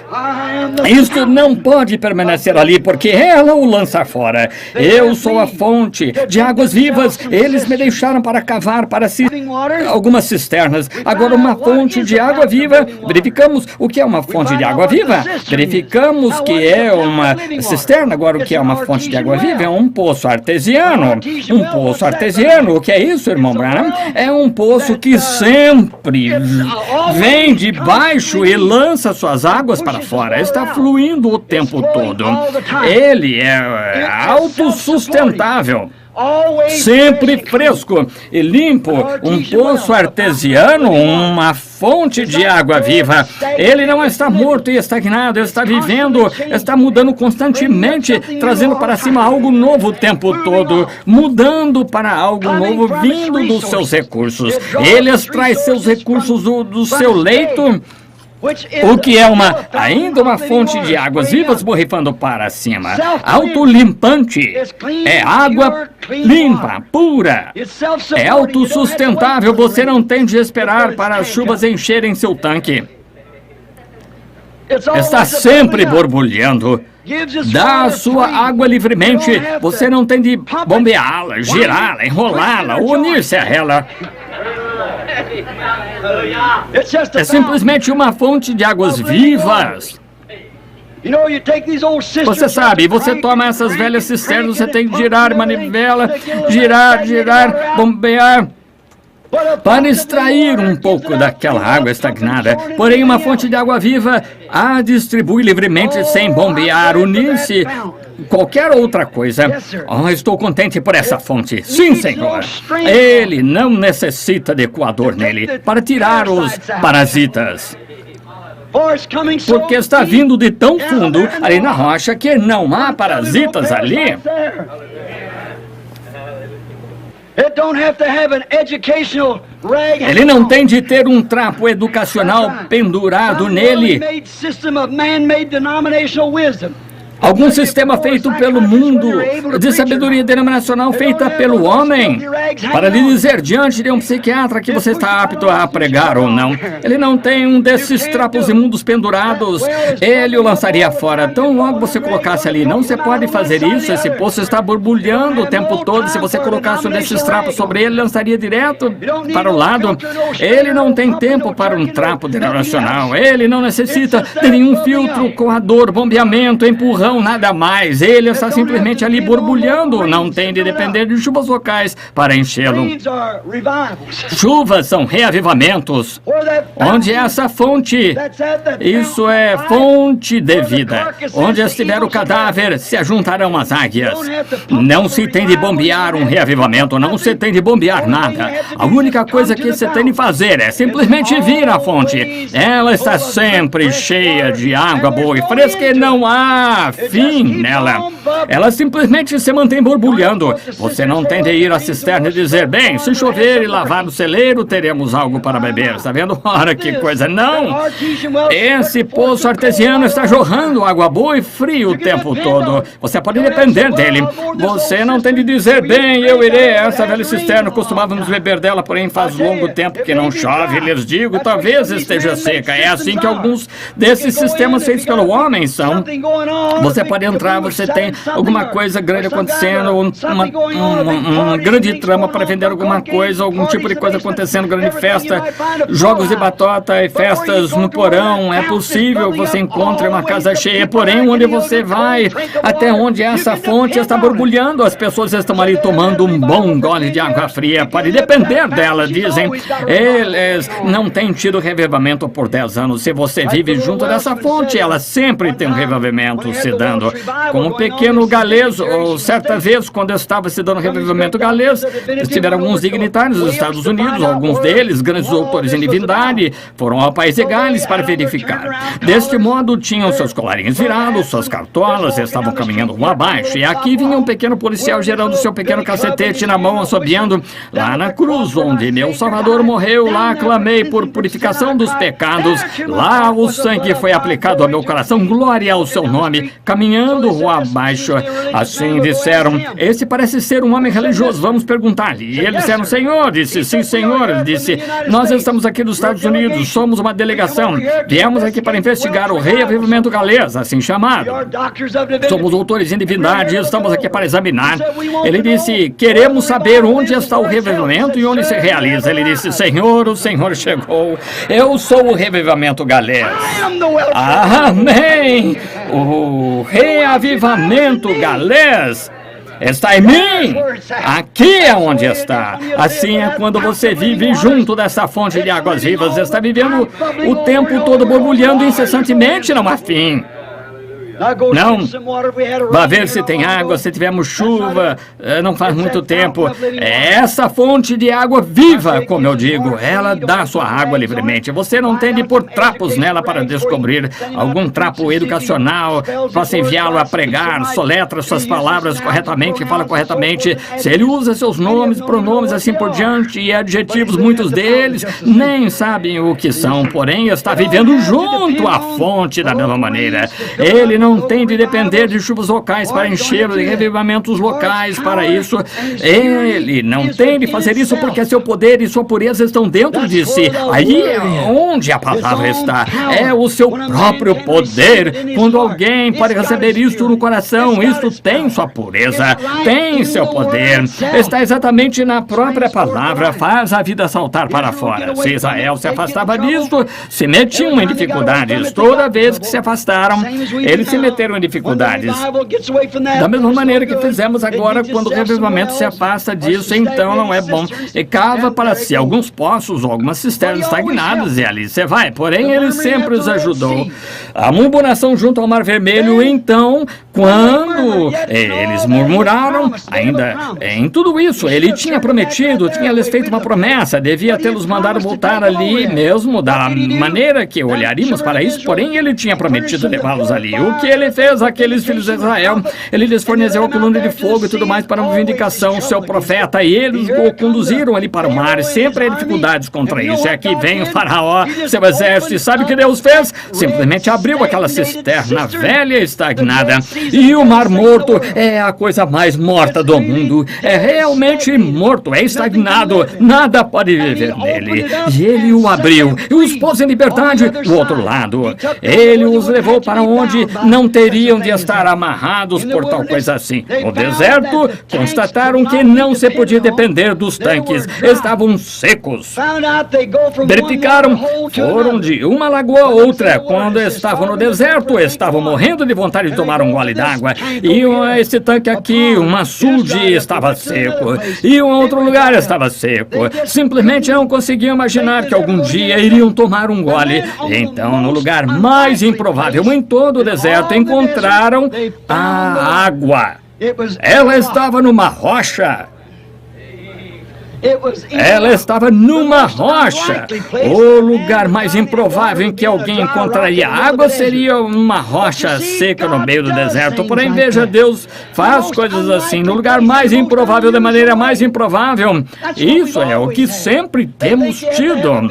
Speaker 2: Isto não pode permanecer ali, porque ela o lança fora. Eu sou a fonte de águas vivas. Eles me deixaram para cavar para si algumas cisternas. Agora, uma fonte de água viva. Verificamos o que é uma fonte de água viva. Verificamos que é uma cisterna. Agora, o que é uma fonte de água viva? É um poço artesiano. Um poço artesiano. O que é isso, irmão Branham? É um poço que sempre vem de baixo e lança suas águas para fora. Está fluindo o tempo todo. Ele é autossustentável, sempre fresco e limpo, um poço artesiano, uma fonte de água viva. Ele não está morto e estagnado, está vivendo, está mudando constantemente, trazendo para cima algo novo o tempo todo, mudando para algo novo, vindo dos seus recursos. Ele extrai seus recursos do seu leito, o que é ainda uma fonte de águas vivas borrifando para cima. Autolimpante. É água limpa, pura. É autossustentável. Você não tem de esperar para as chuvas encherem seu tanque. Está sempre borbulhando. Dá a sua água livremente. Você não tem de bombeá-la, girá-la, enrolá-la, unir-se a ela. É simplesmente uma fonte de águas vivas. Você sabe, você toma essas velhas cisternas, você tem que girar manivela, girar, bombear, para extrair um pouco daquela água estagnada. Porém, uma fonte de água viva a distribui livremente sem bombear, unir-se qualquer outra coisa. Estou contente por essa fonte. Sim, Senhor. Ele não necessita de coador nele para tirar os parasitas, porque está vindo de tão fundo ali na rocha que não há parasitas ali. Ele não tem de ter um trapo educacional pendurado nele. Algum sistema feito pelo mundo, de sabedoria denominacional feita pelo homem, para lhe dizer diante de um psiquiatra que você está apto a pregar ou não. Ele não tem um desses trapos imundos pendurados. Ele o lançaria fora. Tão logo você colocasse ali. Não se pode fazer isso. Esse poço está borbulhando o tempo todo. Se você colocasse um desses trapos sobre ele, lançaria direto para o lado. Ele não tem tempo para um trapo denominacional. Ele não necessita de nenhum filtro, coador, bombeamento, empurrão, não, nada mais. Ele está simplesmente ali borbulhando. Não tem de depender de chuvas locais para enchê-lo. Chuvas são reavivamentos. Onde é essa fonte? Isso é fonte de vida. Onde estiver o cadáver, se ajuntarão as águias. Não se tem de bombear um reavivamento, não se tem de bombear nada. A única coisa que se tem de fazer é simplesmente vir à fonte. Ela está sempre cheia de água boa e fresca e não há fim nela. Ela simplesmente se mantém borbulhando. Você não tem de ir à cisterna e dizer, bem, se chover e lavar no celeiro, teremos algo para beber. Está vendo? Ora, que coisa. Não! Esse poço artesiano está jorrando água boa e fria o tempo todo. Você pode depender dele. Você não tem de dizer, bem, eu irei a essa velha cisterna, costumávamos beber dela, porém faz longo tempo que não chove, lhes digo, talvez esteja seca. É assim que alguns desses sistemas feitos pelo homem são. Você pode entrar, você tem alguma coisa grande acontecendo, uma grande trama para vender alguma coisa, algum tipo de coisa acontecendo, grande festa, jogos de batota e festas no porão. É possível você encontre uma casa cheia, porém onde você vai, até onde essa fonte está borbulhando, as pessoas estão ali tomando um bom gole de água fria. Pode depender dela, dizem. Eles não têm tido revivamento por 10 anos. Se você vive junto dessa fonte, ela sempre tem um revivamento se dando. Como um pequeno galês, ou certa vez, quando estava se dando revivamento galês, estiveram alguns dignitários dos Estados Unidos, alguns deles, grandes doutores em divindade, foram ao país de Gales para verificar. Deste modo, tinham seus colarinhos virados, suas cartolas, estavam caminhando um abaixo, e aqui vinha um pequeno policial gerando seu pequeno cacetete na mão, assobiando, lá na cruz, onde meu Salvador morreu, lá clamei por purificação dos pecados, lá o sangue foi aplicado ao meu coração, glória ao seu nome, caminhando rua abaixo. Assim disseram, esse parece ser um homem religioso, vamos perguntar-lhe. E eles disseram, senhor, disse, sim senhor, ele disse, nós estamos aqui dos Estados Unidos, somos uma delegação, viemos aqui para investigar o reavivamento galês, assim chamado. Somos doutores em divindade, estamos aqui para examinar. Ele disse, queremos saber onde está o reavivamento e onde se realiza. Ele disse, senhor, o senhor chegou, eu sou o reavivamento galês. Amém! O reavivamento galês está em mim. Aqui é onde está. Assim é quando você vive junto dessa fonte de águas vivas. Está vivendo o tempo todo borbulhando incessantemente, não há fim. Não, vá ver se tem água, se tivermos chuva, não faz muito tempo. É essa fonte de água viva, como eu digo, ela dá sua água livremente. Você não tem de pôr trapos nela para descobrir algum trapo educacional, possa enviá-lo a pregar, soletra suas palavras corretamente, fala corretamente. Se ele usa seus nomes, pronomes, assim por diante, e adjetivos, muitos deles nem sabem o que são, porém está vivendo junto à fonte da mesma maneira. Ele não tem de depender de chuvas locais para enchê-lo, de revivamentos locais para isso. Ele não tem de fazer isso porque seu poder e sua pureza estão dentro de si. Aí é onde a palavra está. É o seu próprio poder. Quando alguém pode receber isto no coração, isto tem sua pureza, tem seu poder. Está exatamente na própria palavra, faz a vida saltar para fora. Se Israel se afastava disto, se metiam em dificuldades. Toda vez que se afastaram, eles se meteram em dificuldades. Da mesma maneira que fizemos agora, quando o revivamento se afasta disso, então não é bom. E cava para si alguns poços ou algumas cisternas estagnadas, e ali você vai. Porém, ele sempre os ajudou. A murmuração junto ao Mar Vermelho, então, quando eles murmuraram, ainda em tudo isso, ele tinha prometido, tinha-lhes feito uma promessa, devia tê-los mandado voltar ali mesmo, da maneira que olharíamos para isso, porém, ele tinha prometido levá-los ali. O que ele fez àqueles filhos de Israel? Ele lhes forneceu a coluna de fogo e tudo mais para uma vindicação, seu profeta, e eles o conduziram ali para o mar. Sempre há dificuldades contra isso. E aqui vem o faraó, seu exército, e sabe o que Deus fez? Simplesmente abriu aquela cisterna velha e estagnada. E o Mar Morto é a coisa mais morta do mundo. É realmente morto, é estagnado. Nada pode viver nele. E ele o abriu e os pôs em liberdade do outro lado. Ele os levou para onde não teriam de estar amarrados por tal coisa assim. No deserto, constataram que não se podia depender dos tanques. Estavam secos. Verificaram, foram de uma lagoa a outra. Quando estavam no deserto, estavam morrendo de vontade de tomar um gole gole d'água. E esse tanque aqui, um açude, estava seco. E um outro lugar estava seco. Simplesmente não conseguiam imaginar que algum dia iriam tomar um gole. Então, no lugar mais improvável em todo o deserto, encontraram a água. Ela estava numa rocha. Ela estava numa rocha. O lugar mais improvável em que alguém encontraria água seria uma rocha seca no meio do deserto. Porém, veja, Deus faz coisas assim no lugar mais improvável, da maneira mais improvável. Isso é o que sempre temos tido.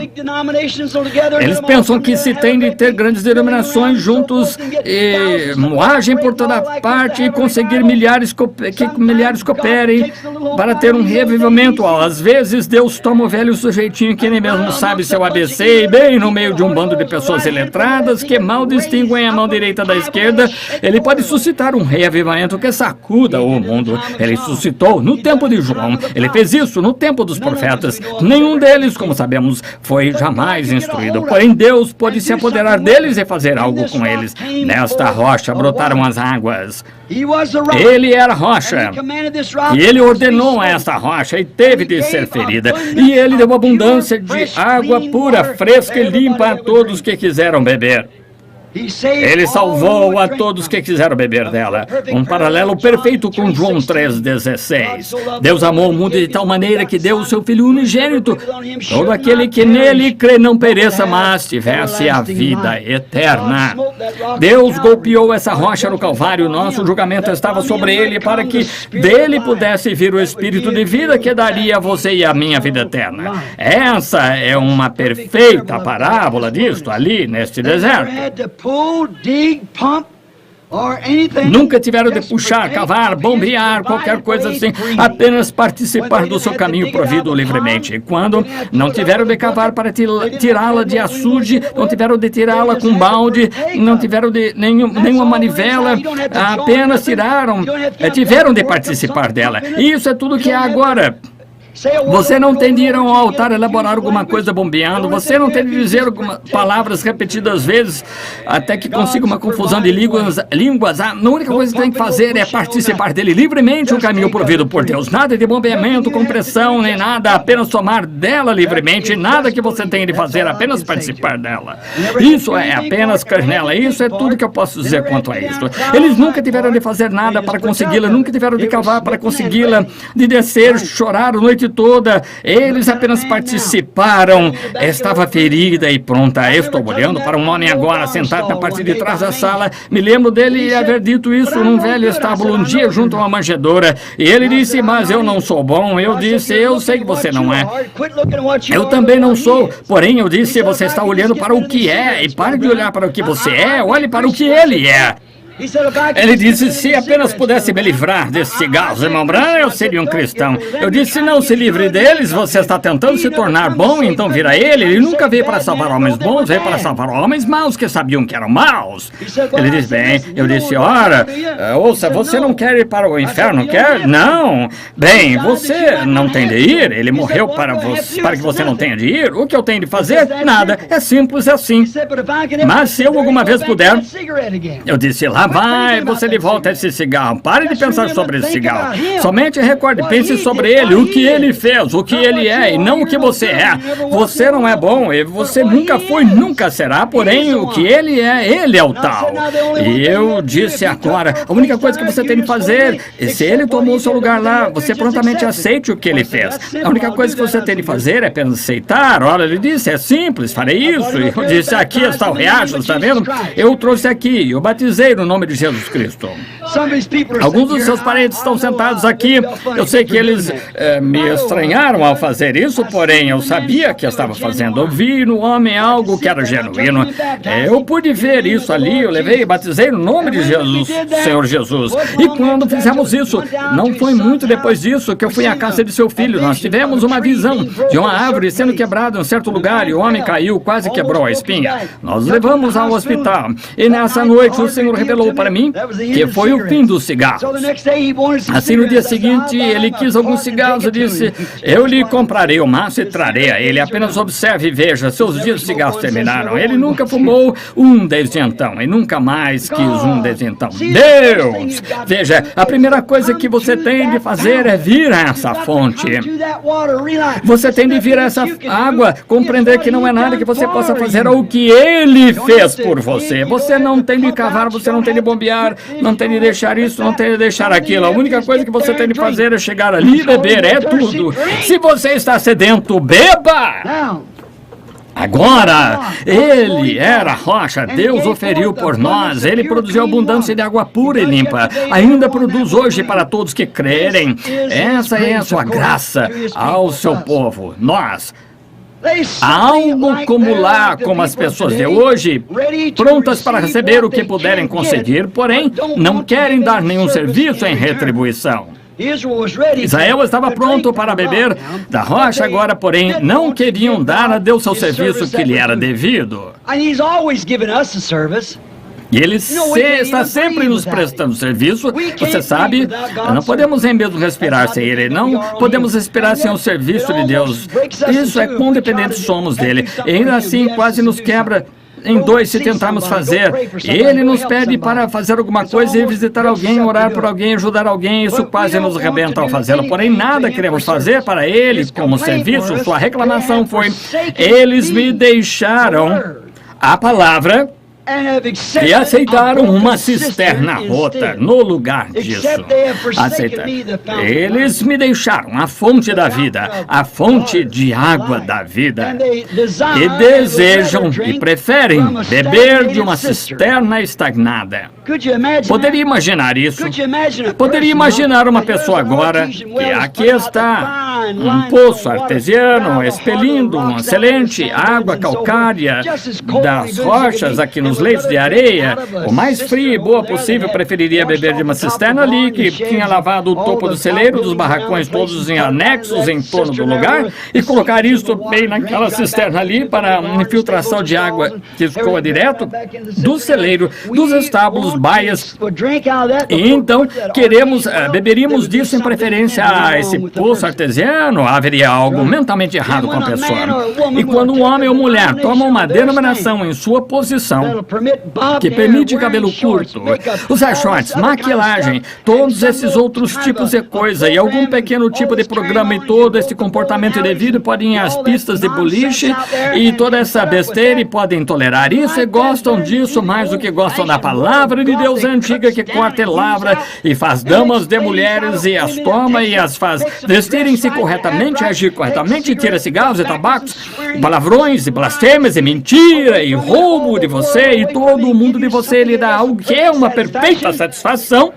Speaker 2: Eles pensam que se tem de ter grandes denominações juntos e moagem por toda parte e conseguir que milhares cooperem para ter um reavivamento. Às vezes Deus toma o velho sujeitinho que nem mesmo sabe seu ABC e bem no meio de um bando de pessoas iletradas que mal distinguem a mão direita da esquerda, ele pode suscitar um reavivamento que sacuda o mundo. Ele suscitou no tempo de João, ele fez isso no tempo dos profetas. Nenhum deles, como sabemos, foi jamais instruído, porém Deus pode se apoderar deles e fazer algo com eles. Nesta rocha brotaram as águas. Ele era rocha, e ele ordenou a esta rocha e teve de ser ferida, e ele deu abundância de água pura, fresca e limpa a todos que quiseram beber. Ele salvou a todos que quiseram beber dela. Um paralelo perfeito com João 3,16. Deus amou o mundo de tal maneira que deu o seu Filho unigênito. Todo aquele que nele crê não pereça, mas tivesse a vida eterna. Deus golpeou essa rocha no Calvário. Nosso julgamento estava sobre ele para que dele pudesse vir o Espírito de vida que daria a você e a minha vida eterna. Essa é uma perfeita parábola disto ali neste deserto. Nunca tiveram de puxar, cavar, bombear, qualquer coisa assim, apenas participar do seu caminho provido livremente. Quando não tiveram de cavar para tirá-la de açude, não tiveram de tirá-la com balde, não tiveram de nenhuma manivela, apenas tiveram de participar dela. E isso é tudo que há agora. Você não tem de ir ao altar elaborar alguma coisa bombeando. Você não tem de dizer palavras repetidas vezes até que consiga uma confusão de línguas. A única coisa que tem que fazer é participar dele livremente, o caminho provido por Deus. Nada de bombeamento, compressão, nem nada. Apenas tomar dela livremente. Nada que você tenha de fazer, apenas participar dela. Isso é apenas carnela. Isso é tudo que eu posso dizer quanto a isso. Eles nunca tiveram de fazer nada para consegui-la. Nunca tiveram de cavar para consegui-la. De descer, chorar a noite toda. Eles apenas participaram. Estava ferida e pronta. Estou olhando para um homem agora sentado na parte de trás da sala. Me lembro dele haver dito isso num velho estábulo um dia junto a uma manjedoura. E ele disse, mas eu não sou bom. Eu disse, eu sei que você não é. Eu também não sou. Porém, eu disse, você está olhando para o que é. E pare de olhar para o que você é. Olhe para o que ele é. Ele disse, se apenas pudesse me livrar desses cigarros, irmão Branham, eu seria um cristão. Eu disse, não se livre deles, você está tentando se tornar bom, então vira ele. Ele nunca veio para salvar homens bons, veio para salvar homens maus que sabiam que eram maus. Ele disse, bem, eu disse, ora, ouça, você não quer ir para o inferno, quer? Não. Bem, você não tem de ir, ele morreu para que você não tenha de ir. O que eu tenho de fazer? Nada, é simples assim. Mas se eu alguma vez puder, eu disse, lá vai você de volta a esse cigarro. Pare de pensar sobre esse cigarro. Somente recorde, pense sobre ele, o que ele fez, o que ele é, e não o que você é. Você não é bom, e você nunca foi, nunca será, porém o que ele é o tal. E eu disse agora, a única coisa que você tem de fazer, se ele tomou o seu lugar lá, você prontamente aceite o que ele fez. A única coisa que você tem de fazer é apenas aceitar. Olha, ele disse, é simples, farei isso. E eu disse, aqui está o riacho, está vendo? Eu trouxe aqui, eu batizei no nome de Jesus Cristo. Alguns dos seus parentes estão sentados aqui. Eu sei que eles me estranharam ao fazer isso, porém eu sabia que eu estava fazendo. Eu vi no homem algo que era genuíno. Eu pude ver isso ali, eu levei e batizei no nome de Jesus, Senhor Jesus. E quando fizemos isso, não foi muito depois disso que eu fui à casa de seu filho. Nós tivemos uma visão de uma árvore sendo quebrada em um certo lugar e o homem caiu, quase quebrou a espinha. Nós levamos ao hospital e nessa noite o Senhor revelou para mim que foi o o fim dos cigarros. Assim, no dia seguinte, ele quis alguns cigarros e disse: eu lhe comprarei o maço e trarei a ele. Apenas observe e veja, seus dias de cigarros terminaram. Ele nunca fumou um desde então e nunca mais quis um desde então. Deus! Veja, a primeira coisa que você tem de fazer é vir a essa fonte. Você tem de vir a essa água, compreender que não é nada que você possa fazer, ou que Ele fez por você. Você não tem de cavar, você não tem de bombear, não tem de deixar isso, não tem de deixar aquilo. A única coisa que você tem de fazer é chegar ali e beber, é tudo. Se você está sedento, beba! Agora, Ele era a rocha, Deus o feriu por nós, Ele produziu abundância de água pura e limpa, ainda produz hoje para todos que crerem. Essa é a sua graça ao seu povo, nós. Algo como lá, como as pessoas de hoje, prontas para receber o que puderem conseguir, porém, não querem dar nenhum serviço em retribuição. Israel estava pronto para beber da rocha, agora, porém, não queriam dar a Deus seu serviço que lhe era devido. E Ele está sempre nos prestando serviço. Você sabe, não podemos nem mesmo respirar sem Ele. Não podemos respirar sem o serviço de Deus. Isso é quão dependentes somos dEle. E ainda assim, quase nos quebra em dois se tentarmos fazer. Ele nos pede para fazer alguma coisa e visitar alguém, orar por alguém, ajudar alguém. Isso quase nos arrebenta ao fazê-lo. Porém, nada queremos fazer para Ele como serviço. Sua reclamação foi: eles me deixaram a palavra e aceitaram uma cisterna rota no lugar disso. Eles me deixaram a fonte da vida, a fonte de água da vida, e desejam e preferem beber de uma cisterna estagnada. Poderia imaginar isso? Poderia imaginar uma pessoa agora que aqui está um poço artesiano expelindo uma excelente água calcária das rochas aqui nos leitos de areia, o mais fria e boa possível. Preferiria beber de uma cisterna ali que tinha lavado o topo do celeiro, dos barracões todos em anexos em torno do lugar, e colocar isso bem naquela cisterna ali para infiltração de água que escoa direto do celeiro, dos estábulos, baias. E então beberíamos disso em preferência a esse poço artesiano. Haveria algo mentalmente errado com a pessoa. E quando um homem ou mulher toma uma denominação em sua posição que permite cabelo curto, usar shorts, maquilagem, todos esses outros tipos de coisa e algum pequeno tipo de programa, e todo esse comportamento indevido, podem ir às pistas de boliche e toda essa besteira, e podem tolerar isso e gostam disso mais do que gostam da palavra de Deus antiga, que corta e lavra e faz damas de mulheres e as toma e as faz vestirem-se corretamente, agir corretamente, tira cigarros e tabacos, palavrões e blasfêmias e mentira e roubo de você, e todo o mundo de você lhe dá algo que é uma perfeita satisfação.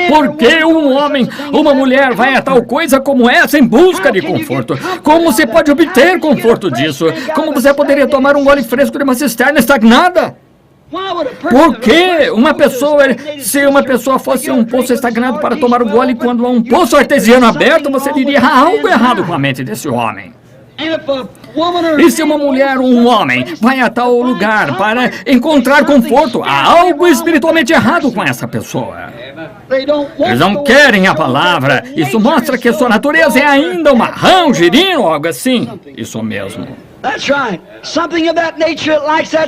Speaker 2: Por que um homem, uma mulher vai a tal coisa como essa em busca de conforto? Como você pode obter conforto disso? Como você poderia tomar um gole fresco de uma cisterna estagnada? Por que se uma pessoa fosse um poço estagnado para tomar um gole, quando há um poço artesiano aberto, você diria: há algo errado com a mente desse homem. E se uma mulher ou um homem vai a tal lugar para encontrar conforto, há algo espiritualmente errado com essa pessoa. Eles não querem a palavra. Isso mostra que sua natureza é ainda um marrão, girino ou algo assim. Isso mesmo.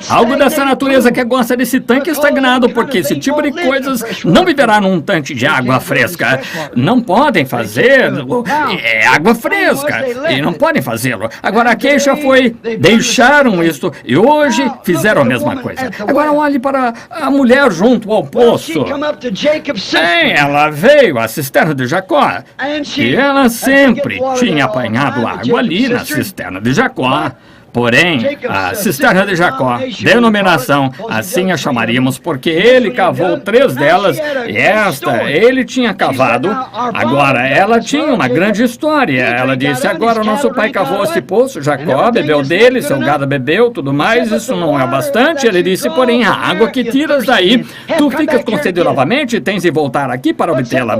Speaker 2: Algo dessa natureza que gosta desse tanque estagnado, porque esse tipo de coisas não viverá num tanque de água fresca. Não podem fazer. É água fresca. E não podem fazê-lo. Agora a queixa foi: deixaram isso e hoje fizeram a mesma coisa. Agora olhe para a mulher junto ao poço. Ela veio à cisterna de Jacó. E ela sempre tinha apanhado água ali na cisterna de Jacó. Porém, a cisterna de Jacó, denominação, assim a chamaríamos, porque ele cavou 3 delas, e esta ele tinha cavado. Agora, ela tinha uma grande história. Ela disse: agora nosso pai cavou esse poço, Jacó bebeu dele, seu gado bebeu, tudo mais, isso não é o bastante. Ele disse: porém, a água que tiras daí, tu ficas com sede novamente e tens de voltar aqui para obtê-la.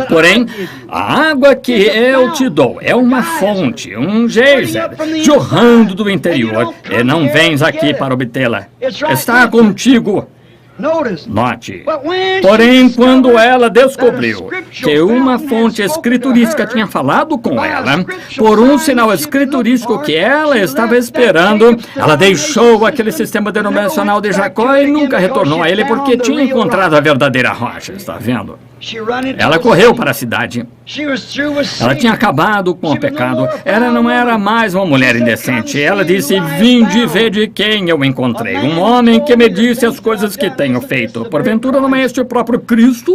Speaker 2: Porém, a água que eu te dou é uma fonte, um geyser, jorrando do interior, e não vens aqui para obtê-la. Está contigo. Note, porém, quando ela descobriu que uma fonte escriturística tinha falado com ela, por um sinal escriturístico que ela estava esperando, ela deixou aquele sistema denominacional de Jacó e nunca retornou a ele porque tinha encontrado a verdadeira rocha, está vendo? Ela correu para a cidade. Ela tinha acabado com o pecado. Ela não era mais uma mulher indecente. Ela disse: vinde ver de quem eu encontrei. Um homem que me disse as coisas que tenho feito. Porventura não é este o próprio Cristo?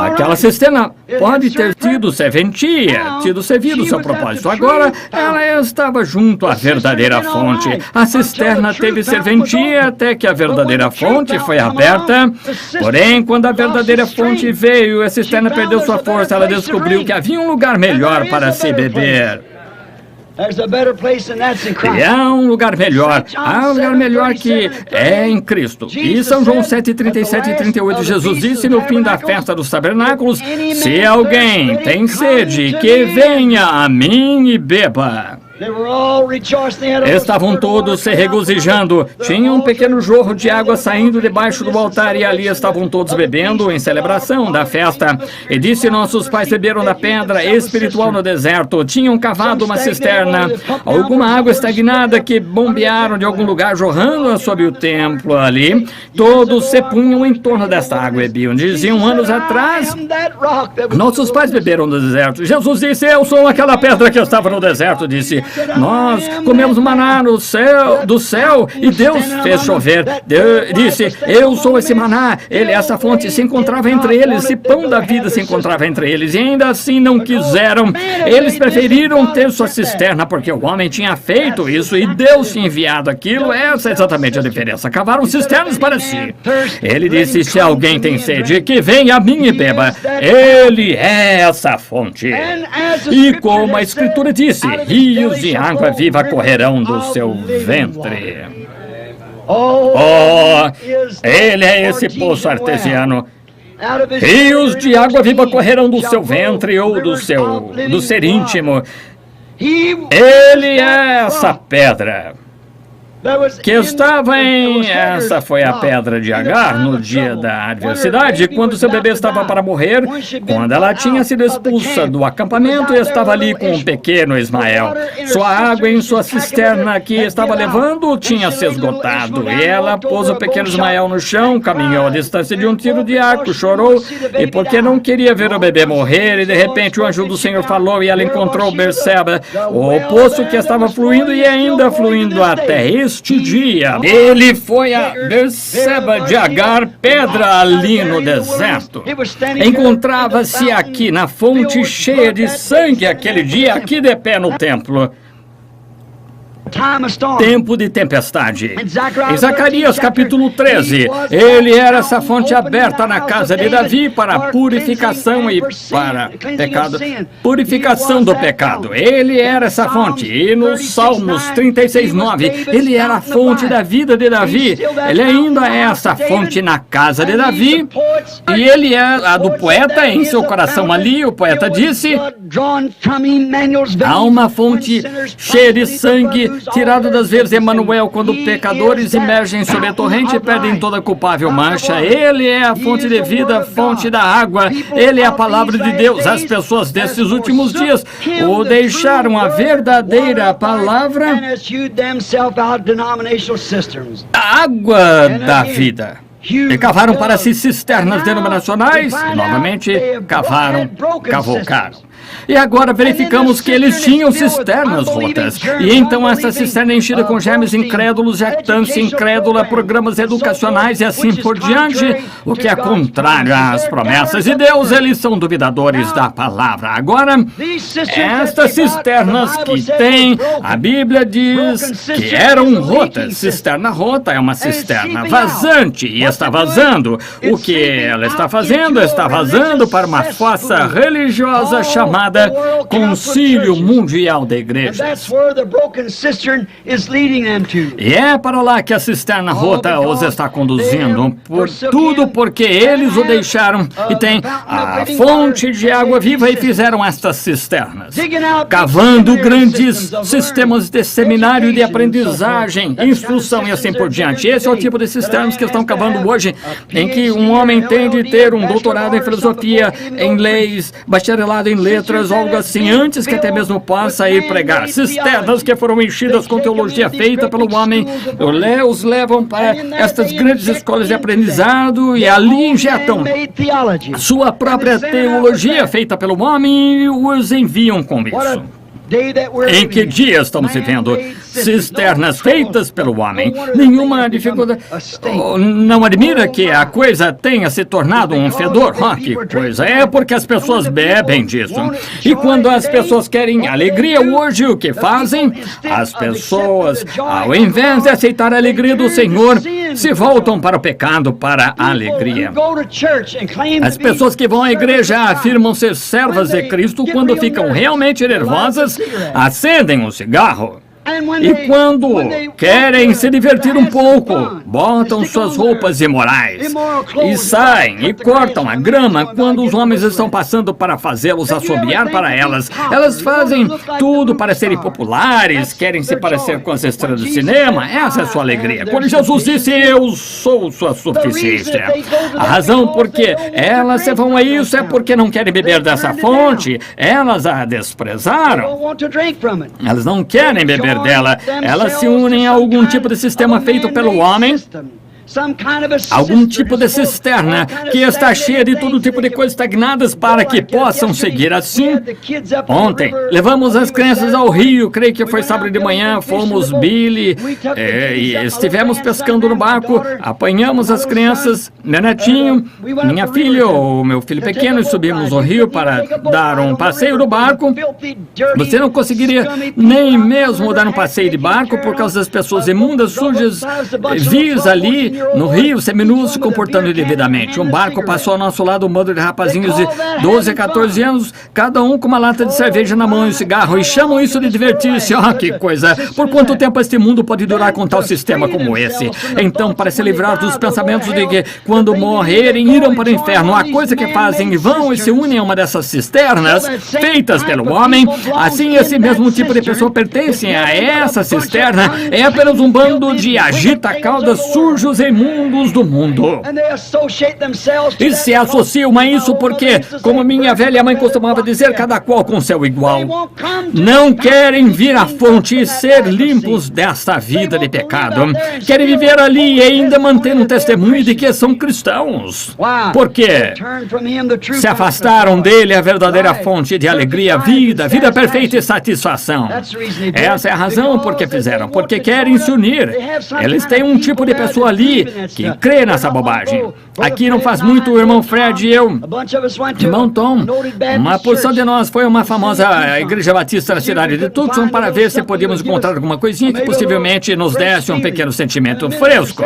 Speaker 2: Aquela cisterna pode ter tido serventia, tido servido o seu propósito. Agora, ela estava junto à verdadeira fonte. A cisterna teve serventia até que a verdadeira fonte foi aberta. Porém, quando a verdadeira fonte veio, a cisterna perdeu sua força. Ela descobriu que havia um lugar melhor para se beber. E há um lugar melhor. Há um lugar melhor que é em Cristo. E São João 7, 37 e 38, Jesus disse no fim da festa dos tabernáculos: se alguém tem sede, que venha a mim e beba. Estavam todos se regozijando. Tinha um pequeno jorro de água saindo debaixo do altar e ali estavam todos bebendo em celebração da festa. E disse: nossos pais beberam da pedra espiritual no deserto. Tinham cavado uma cisterna, alguma água estagnada que bombearam de algum lugar, jorrando sobre o templo ali. Todos se punham em torno desta água e bebiam. Diziam anos atrás: nossos pais beberam no deserto. Jesus disse: eu sou aquela pedra que estava no deserto. Disse: nós comemos maná do céu e Deus fez chover. Deus disse: eu sou esse maná. Essa fonte se encontrava entre eles, esse pão da vida se encontrava entre eles. E ainda assim não quiseram. Eles preferiram ter sua cisterna porque o homem tinha feito isso e Deus tinha enviado aquilo. Essa é exatamente a diferença. Cavaram cisternas para si. Ele disse: se alguém tem sede, que venha a mim e beba. Ele é essa fonte. E como a Escritura disse, rios de água viva correrão do seu ventre. Oh, ele é esse poço artesiano. Rios de água viva correrão do seu ventre ou do ser íntimo. Ele é essa pedra que estava em... Essa foi a pedra de Agar no dia da adversidade, quando seu bebê estava para morrer, quando ela tinha sido expulsa do acampamento e estava ali com um pequeno Ismael. Sua água em sua cisterna que estava levando tinha se esgotado, e ela pôs o pequeno Ismael no chão, caminhou a distância de um tiro de arco, chorou, e porque não queria ver o bebê morrer, e de repente o anjo do Senhor falou e ela encontrou Berseba, o poço que estava fluindo e ainda fluindo até este dia. Ele foi a Berseba de Agar, pedra ali no deserto. Encontrava-se aqui na fonte cheia de sangue aquele dia, aqui de pé no templo. Tempo de tempestade. Em Zacarias capítulo 13, ele era essa fonte aberta na casa de Davi para purificação e para pecado. Purificação do pecado. Ele era essa fonte. E nos Salmos 36:9, ele era a fonte da vida de Davi. Ele ainda é essa fonte na casa de Davi. E ele é a do poeta em seu coração ali. O poeta disse: há uma fonte cheia de sangue tirado das veias de Emanuel, quando pecadores emergem sobre a torrente e perdem toda a culpável mancha. Ele é a fonte de vida, fonte da água. Ele é a palavra de Deus. As pessoas desses últimos dias o deixaram a verdadeira palavra, a água da vida. E cavaram para si cisternas denominacionais e novamente cavocaram. E agora verificamos que eles tinham cisternas rotas. E então essa cisterna é enchida com germes incrédulos, jactância incrédula, programas educacionais e assim por diante, o que é contrário às promessas de Deus. Eles são duvidadores da palavra. Agora, estas cisternas que tem, a Bíblia diz que eram rotas. Cisterna rota é uma cisterna vazante e está vazando. O que ela está fazendo? Está vazando para uma fossa religiosa chamada chamada Concílio Mundial da Igreja. E é para lá que a cisterna rota os está conduzindo. Tudo porque eles o deixaram e tem a fonte de água viva e fizeram estas cisternas, cavando grandes sistemas de seminário de aprendizagem, instrução e assim por diante. Esse é o tipo de cisternas que estão cavando hoje, em que um homem tem de ter um doutorado em filosofia, em leis, bacharelado em letras, algo assim, antes que até mesmo possa ir pregar. Cisternas que foram enchidas com teologia feita pelo homem, os levam para estas grandes escolas de aprendizado e ali injetam sua própria teologia feita pelo homem e os enviam com isso. Em que dia estamos vivendo? Cisternas feitas pelo homem. Nenhuma dificuldade. Não admira que a coisa tenha se tornado um fedor? Que coisa. É porque as pessoas bebem disso. E quando as pessoas querem alegria hoje, o que fazem? As pessoas, ao invés de aceitar a alegria do Senhor, se voltam para o pecado, para a alegria. As pessoas que vão à igreja afirmam ser servas de Cristo quando ficam realmente nervosas, acendem um cigarro. E quando querem se divertir um pouco, botam suas roupas imorais e saem e cortam a grama quando os homens estão passando para fazê-los assobiar para elas. Elas fazem tudo para serem populares, querem se parecer com as estrelas do cinema. Essa é a sua alegria. Quando Jesus disse, eu sou sua suficiência. A razão por que elas se vão a isso é porque não querem beber dessa fonte. Elas a desprezaram. Elas não querem beber dela, elas se unem a algum tipo de sistema feito pelo homem, algum tipo de cisterna que está cheia de todo tipo de coisas estagnadas para que possam seguir assim. Ontem, levamos as crianças ao rio, creio que foi sábado de manhã, fomos Billy, e estivemos pescando no barco, apanhamos as crianças, meu netinho, minha filha, o meu filho pequeno, e subimos ao rio para dar um passeio no barco. Você não conseguiria nem mesmo dar um passeio de barco por causa das pessoas imundas, sujas, vis ali, no rio, seminus se comportando indevidamente. Um barco passou ao nosso lado, um bando de rapazinhos de 12 a 14 anos, cada um com uma lata de cerveja na mão e um cigarro, e chamam isso de divertir-se. Que coisa! Por quanto tempo este mundo pode durar com tal sistema como esse? Então, para se livrar dos pensamentos de que, quando morrerem, irão para o inferno, a coisa que fazem, vão e se unem a uma dessas cisternas, feitas pelo homem, assim esse mesmo tipo de pessoa pertence a essa cisterna, é apenas um bando de agita-caudas sujos e imundos do mundo. E se associam a isso porque, como minha velha mãe costumava dizer, cada qual com seu igual. Não querem vir à fonte e ser limpos desta vida de pecado. Querem viver ali e ainda manter um testemunho de que são cristãos. Por quê? Se afastaram dele a verdadeira fonte de alegria, vida perfeita e satisfação. Essa é a razão por que fizeram, porque querem se unir. Eles têm um tipo de pessoa ali que crê nessa bobagem. Aqui não faz muito o irmão Fred e eu, irmão Tom, uma porção de nós foi uma famosa igreja batista na cidade de Tucson para ver se podíamos encontrar alguma coisinha que possivelmente nos desse um pequeno sentimento fresco.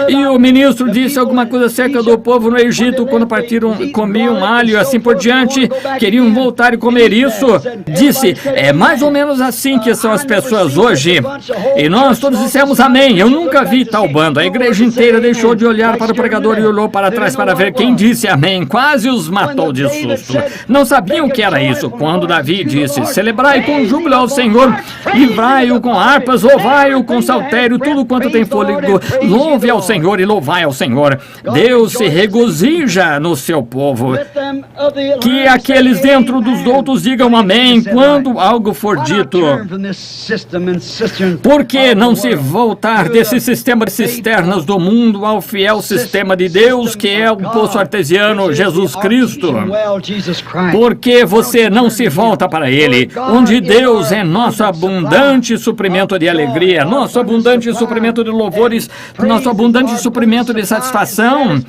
Speaker 2: E o ministro disse alguma coisa acerca do povo no Egito quando partiram, comiam alho e assim por diante, queriam voltar e comer isso. Disse, é mais ou menos assim que são as pessoas hoje. E nós todos dissemos amém. Eu nunca vi tal bando. A igreja inteira deixou de olhar para o pregador e olhou para trás para ver quem disse amém. Quase os matou de susto. Não sabiam o que era isso. Quando Davi disse, celebrai com júbilo ao Senhor, livrai-o com harpas, louvai-o com saltério, tudo quanto tem fôlego, louve ao Senhor e louvai ao Senhor. Deus se regozija no seu povo. Que aqueles dentro dos outros digam amém quando algo for dito. Por que não se voltar desse sistema de cisternas do mundo ao fiel sistema de Deus, que é o poço artesiano Jesus Cristo? Por que você não se volta para ele, onde Deus é nosso abundante suprimento de alegria, nosso abundante suprimento de louvores, nosso abundante suprimento de satisfação.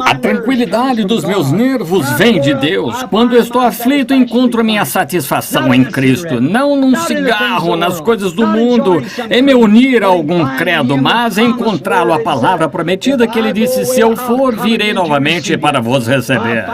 Speaker 2: A tranquilidade dos meus nervos vem de Deus. Quando estou aflito, encontro minha satisfação em Cristo. Não num cigarro, nas coisas do mundo, em me unir a algum credo, mas encontrá-lo, a palavra prometida que ele disse: se eu for, virei novamente para vos receber.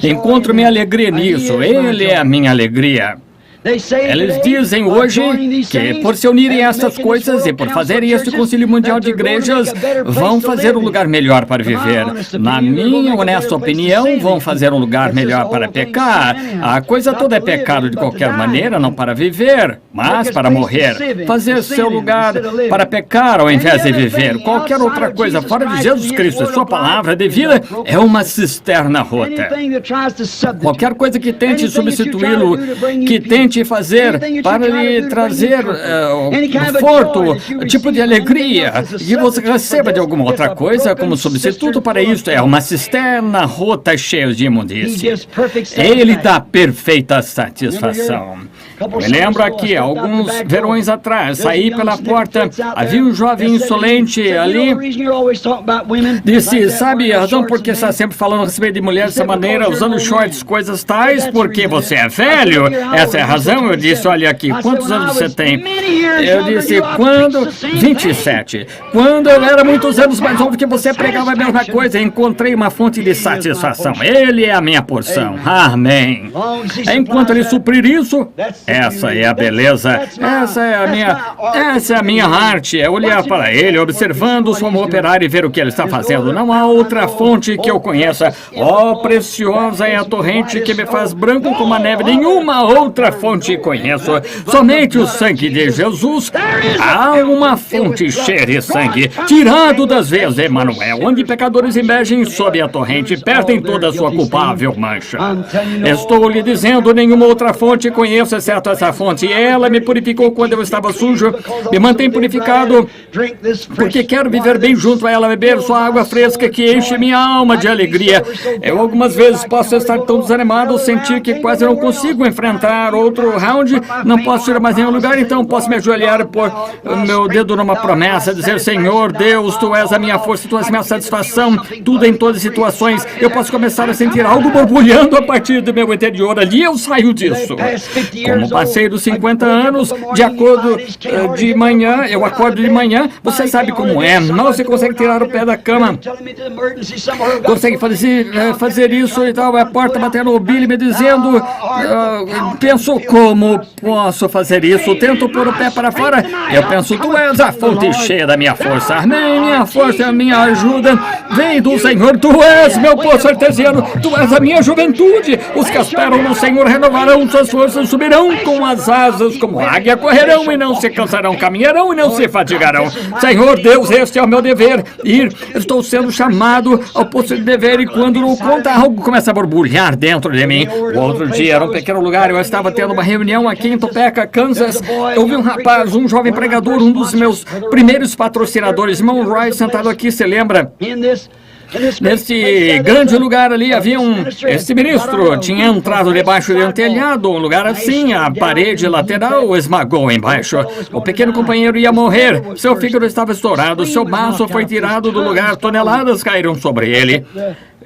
Speaker 2: Encontro minha alegria nisso. Ele é a minha alegria. Eles dizem hoje que por se unirem a estas coisas e por fazerem este concílio mundial de igrejas, vão fazer um lugar melhor para viver. Na minha honesta opinião, vão fazer um lugar melhor para pecar. A coisa toda é pecado de qualquer maneira, não para viver, mas para morrer. Fazer seu lugar para pecar ao invés de viver. Qualquer outra coisa fora de Jesus Cristo e sua palavra de vida é uma cisterna rota. Qualquer coisa que tente substituí-lo, que tente fazer para lhe trazer conforto, tipo de alegria, que você receba de alguma outra coisa como substituto para isso, é uma cisterna rota cheia de imundície. Ele dá perfeita satisfação. Me lembro aqui, alguns verões atrás, saí pela porta, havia um jovem insolente ali, disse: sabe a razão por que está sempre falando a respeito de mulheres dessa maneira, usando shorts, coisas tais? Porque você é velho. Essa é a razão. Eu disse: olha aqui, quantos anos você tem? Eu disse: 27. Quando eu era muitos anos mais novo que você, pregava a mesma coisa. Encontrei uma fonte de satisfação. Ele é a minha porção. Amém. Enquanto ele suprir isso, essa é a beleza. Essa é a minha arte. É olhar para ele, observando como operar e ver o que ele está fazendo. Não há outra fonte que eu conheça. Oh, preciosa é a torrente que me faz branco como a neve. Nenhuma outra fonte conheço. Somente o sangue de Jesus. Há uma fonte cheia de sangue, tirado das veias de Emanuel, onde pecadores emergem sob a torrente, perdem toda a sua culpável mancha. Estou lhe dizendo, nenhuma outra fonte conheço, exceto essa fonte. E ela me purificou quando eu estava sujo, me mantém purificado, porque quero viver bem junto a ela, beber sua água fresca que enche minha alma de alegria. Eu algumas vezes posso estar tão desanimado, sentir que quase não consigo enfrentar outro round, não posso ir a mais nenhum lugar, então posso me ajoelhar e pôr o meu dedo numa promessa, dizer: Senhor Deus, Tu és a minha força, Tu és a minha satisfação, tudo em todas as situações. Eu posso começar a sentir algo borbulhando a partir do meu interior, ali eu saio disso. Como passei dos 50 anos, de acordo de manhã, eu acordo de manhã, você sabe como é, mal você consegue tirar o pé da cama, consegue fazer isso e tal, a porta batendo o bilho me dizendo, penso, como posso fazer isso? Tento pôr o pé para fora, eu penso: Tu és a fonte cheia da minha força. Amém, minha força é a minha ajuda, vem do Senhor. Tu és meu poço artesiano, Tu és a minha juventude. Os que esperam no Senhor renovarão suas forças, subirão com as asas como águia, correrão e não se cansarão, caminharão e não se fatigarão. Senhor Deus, este é o meu dever, ir. Estou sendo chamado ao posto de dever, e quando não conta, algo começa a borbulhar dentro de mim. O outro dia era um pequeno lugar, eu estava tendo uma reunião aqui em Topeka, Kansas. Eu vi um rapaz, um jovem pregador, um dos meus primeiros patrocinadores, irmão Roy, sentado aqui, se lembra? Nesse grande lugar ali havia esse ministro tinha entrado debaixo de um telhado, um lugar assim, a parede lateral esmagou embaixo. O pequeno companheiro ia morrer, seu fígado estava estourado, seu baço foi tirado do lugar, toneladas caíram sobre ele.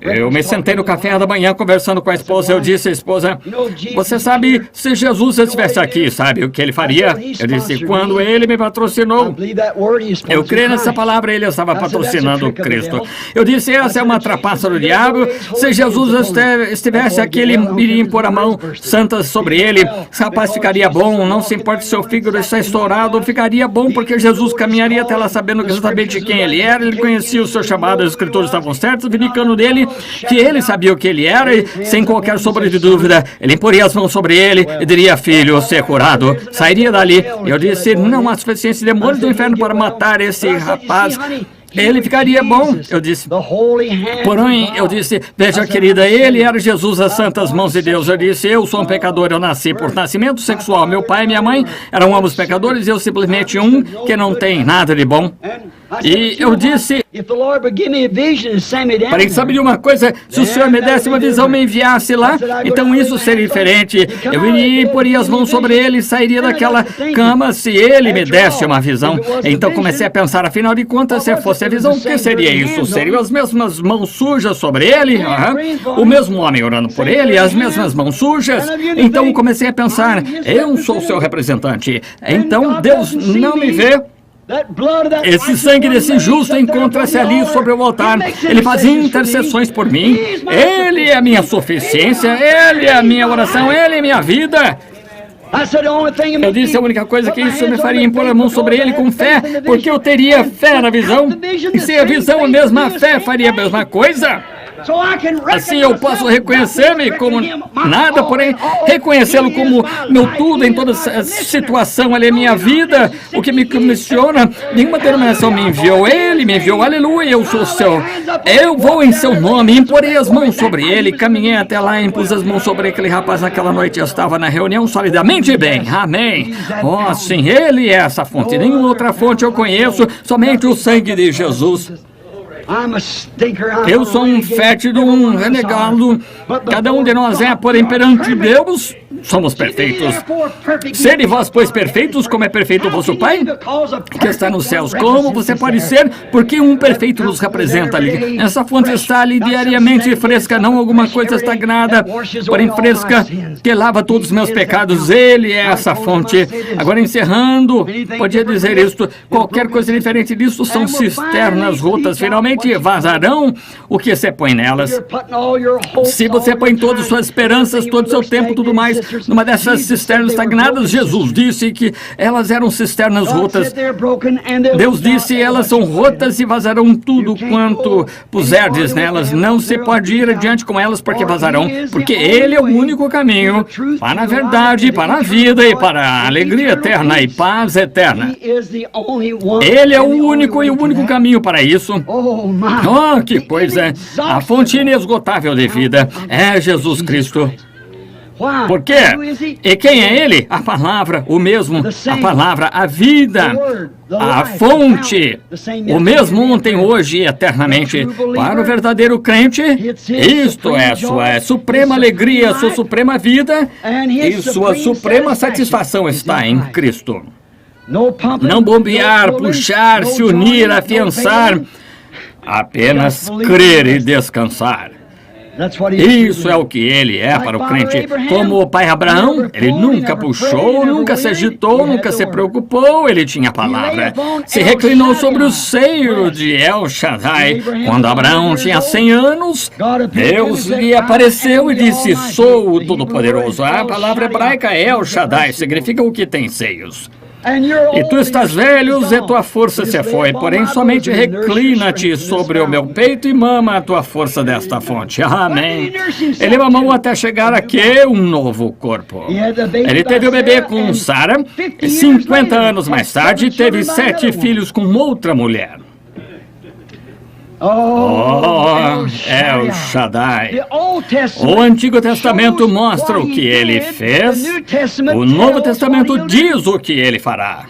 Speaker 2: Eu me sentei no café da manhã conversando com a esposa. Eu disse à esposa: você sabe, se Jesus estivesse aqui, sabe o que ele faria? Eu disse: quando ele me patrocinou, eu creio nessa palavra, ele estava patrocinando Cristo. Eu disse: essa é uma trapaça do diabo. Se Jesus estivesse aqui, ele iria impor a mão santa sobre ele. Esse rapaz ficaria bom, não se importa se seu fígado está estourado, ficaria bom, porque Jesus caminharia até lá sabendo exatamente quem ele era. Ele conhecia o seu chamado, as escrituras estavam certas, vindicando dele que ele sabia o que ele era, e sem qualquer sombra de dúvida, ele imporia as mãos sobre ele e diria: filho, ser curado. Sairia dali. Eu disse: não há suficiência de demônios do inferno para matar esse rapaz. Ele ficaria bom, eu disse. Porém, eu disse: veja, querida, ele era Jesus, as santas mãos de Deus. Eu disse: eu sou um pecador, eu nasci por nascimento sexual. Meu pai e minha mãe eram ambos pecadores, e eu simplesmente que não tem nada de bom. E eu disse, para saber de uma coisa, se o Senhor me desse uma visão, me enviasse lá, então isso seria diferente. Eu iria e poria as mãos sobre ele e sairia daquela cama se ele me desse uma visão. Então comecei a pensar, afinal de contas, se fosse a visão, o que seria isso? Seriam as mesmas mãos sujas sobre ele? O mesmo homem orando por ele, as mesmas mãos sujas? Então comecei a pensar, eu sou o seu representante. Então Deus não me vê. Esse sangue desse justo encontra-se ali sobre o altar. Ele faz intercessões por mim. Ele é a minha suficiência. Ele é a minha oração. Ele é a minha vida. Eu disse, a única coisa que isso me faria impor a mão sobre ele com fé, porque eu teria fé na visão. E se a visão a mesma fé faria a mesma coisa, assim eu posso reconhecer-me como nada, porém reconhecê-lo como meu tudo em toda situação. Ele é minha vida, o que me comissiona. Nenhuma denominação me enviou, ele me enviou, aleluia, eu sou seu. Eu vou em seu nome, imporei as mãos sobre ele, caminhei até lá e impus as mãos sobre aquele rapaz naquela noite. Eu estava na reunião solidamente bem, amém. Oh, sim, ele é essa fonte, nenhuma outra fonte eu conheço, somente o sangue de Jesus. Eu sou um fétido, um renegado. Cada um de nós é, porém, perante Deus, somos perfeitos. Sede vós, pois, perfeitos, como é perfeito o vosso Pai, que está nos céus. Como você pode ser? Porque um perfeito nos representa ali. Essa fonte está ali diariamente fresca, não alguma coisa estagnada, porém fresca, que lava todos os meus pecados. Ele é essa fonte. Agora, encerrando, podia dizer isto, qualquer coisa diferente disso são cisternas rotas. Finalmente vazarão o que você põe nelas. Se você põe todas as suas esperanças, todo o seu tempo, tudo mais, numa dessas cisternas estagnadas, Jesus disse que elas eram cisternas rotas. Deus disse, elas são rotas e vazarão tudo quanto puserdes nelas. Não se pode ir adiante com elas porque vazarão, porque Ele é o único caminho para a verdade, para a vida e para a alegria eterna e paz eterna. Ele é o único e o único caminho para isso. Oh, que coisa! A fonte inesgotável de vida é Jesus Cristo. Por quê? E quem é Ele? A palavra, o mesmo, a palavra, a vida, a fonte, o mesmo ontem, hoje e eternamente. Para o verdadeiro crente, isto é sua suprema alegria, sua suprema vida e sua suprema satisfação está em Cristo. Não bombear, puxar, se unir, afiançar, apenas crer e descansar. Isso é o que ele é para o crente. Como o pai Abraão, ele nunca puxou, nunca se agitou, nunca se preocupou, ele tinha a palavra. Se reclinou sobre o seio de El Shaddai. Quando Abraão tinha 100 anos, Deus lhe apareceu e disse, sou o Todo-Poderoso. A palavra hebraica El Shaddai significa o que tem seios. E tu estás velho e tua força se foi, porém somente reclina-te sobre o meu peito e mama a tua força desta fonte. Amém. Ele mamou até chegar aqui um novo corpo. Ele teve o bebê com Sara e 50 anos mais tarde teve 7 filhos com outra mulher. Oh, El Shaddai. O Antigo Testamento mostra o que ele fez. O Novo Testamento diz o que ele fará.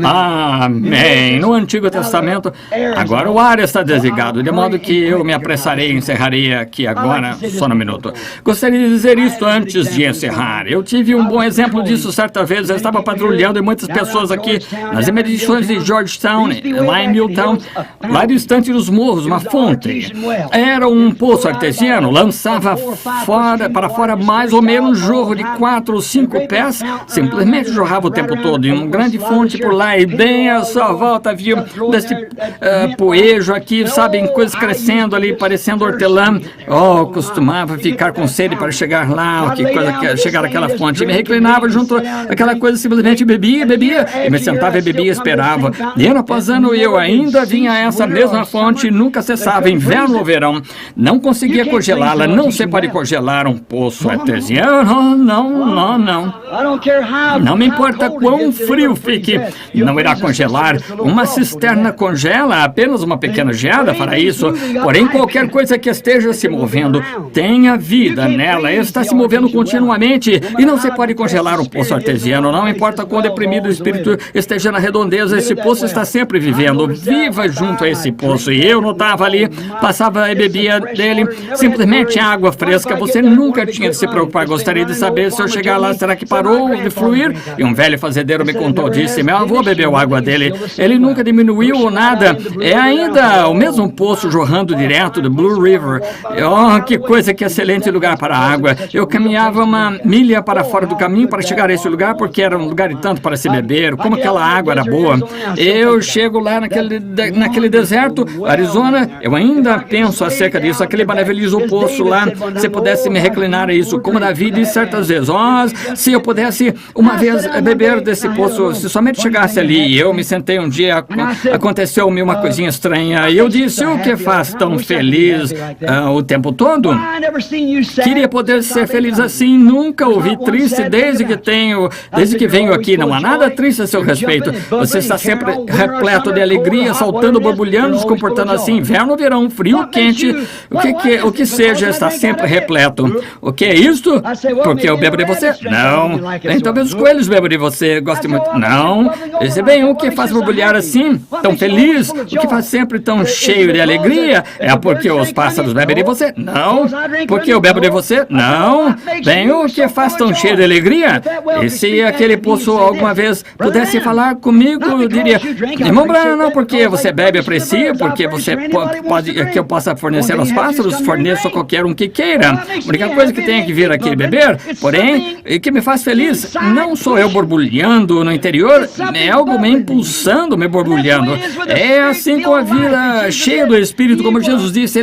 Speaker 2: Amém. No Antigo Testamento, agora o ar está desligado, de modo que eu me apressarei e encerrarei aqui agora, só no minuto. Gostaria de dizer isto antes de encerrar. Eu tive um bom exemplo disso certa vez. Eu estava patrulhando e muitas pessoas aqui nas imediações de Georgetown, lá em Milltown, lá distante dos morros, uma fonte. Era um poço artesiano, lançava para fora mais ou menos um jorro de 4 ou 5 pés, simplesmente jorrava o tempo todo em uma grande fonte por lá, e bem à sua volta havia desse poejo aqui, sabem, coisas crescendo ali, parecendo hortelã. Oh, costumava ficar com sede para chegar lá, que coisa, chegar àquela fonte. Me reclinava junto àquela coisa, simplesmente bebia, e me sentava e bebia e esperava. E ano após ano eu ainda vinha a essa mesma fonte, nunca cessava, inverno ou verão. Não conseguia congelá-la, não se pode congelar um poço artesiano, não. Não me importa quão frio fique, não irá congelar. Uma cisterna congela, apenas uma pequena geada fará isso. Porém, qualquer coisa que esteja se movendo, tenha vida nela, está se movendo continuamente. E não se pode congelar um poço artesiano, não importa quão deprimido o espírito esteja na redondeza, esse poço está sempre vivendo. Viva junto a esse poço. E eu notava ali, passava e bebia dele, simplesmente água fresca. Você nunca tinha de se preocupar. Gostaria de saber se eu chegar lá, será que parou de fluir? E um velho fazendeiro me contou, disse, meu avô bebeu água dele. Ele nunca diminuiu ou nada. É ainda o mesmo poço jorrando direto do Blue River. Oh, que coisa, que excelente lugar para a água. Eu caminhava uma milha para fora do caminho para chegar a esse lugar, porque era um lugar de tanto para se beber. Como aquela água era boa. Eu chego lá naquele deserto, Arizona, eu ainda penso acerca disso. Aquele maravilhoso poço lá, se pudesse me reclinar a isso, como Davi disse certas vezes, oh, se eu pudesse uma vez beber desse poço, se somente chegasse ali. E eu me sentei um dia, aconteceu-me uma coisinha estranha, e eu disse, o que faz tão feliz o tempo todo? Queria poder ser feliz assim, nunca ouvi triste desde que venho aqui. Não há nada triste a seu respeito. Você está sempre repleto de alegria, saltando, borbulhando, se comportando assim, inverno, verão, frio, quente, o que seja, está sempre repleto. O que é isto? Porque eu bebo de você? Não. Nem talvez os coelhos bebam de você. Gosto muito. Não. Esse bem, o que faz borbulhar assim, tão feliz, o que faz sempre tão cheio de alegria, é porque os pássaros bebem de você? Não. Porque eu bebo de você? Não. Bem, o que faz tão cheio de alegria? E se aquele poço alguma vez pudesse falar comigo, eu diria, irmão Branham, não porque você bebe, aprecia, porque você pode que eu possa fornecer aos pássaros, forneço a qualquer um que queira. A única coisa que tem que vir aqui beber, porém, que me faz feliz, não sou eu borbulhando no interior, é algo me impulsando, me borbulhando. É assim com a vida cheia do Espírito, como Jesus disse,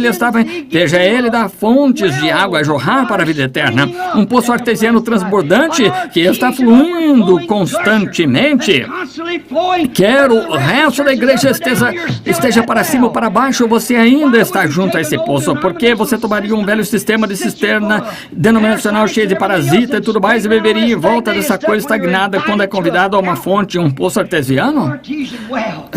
Speaker 2: veja, ele dá fontes de água a jorrar para a vida eterna. Um poço artesiano transbordante que está fluindo constantemente. Quero o resto da igreja esteja para cima ou para baixo, você ainda está junto a esse poço, porque você tomaria um velho sistema de cisterna denominacional cheio de parasita e tudo mais e beberia em volta dessa coisa estagnada quando é convidado a uma fonte, um poço artesiano?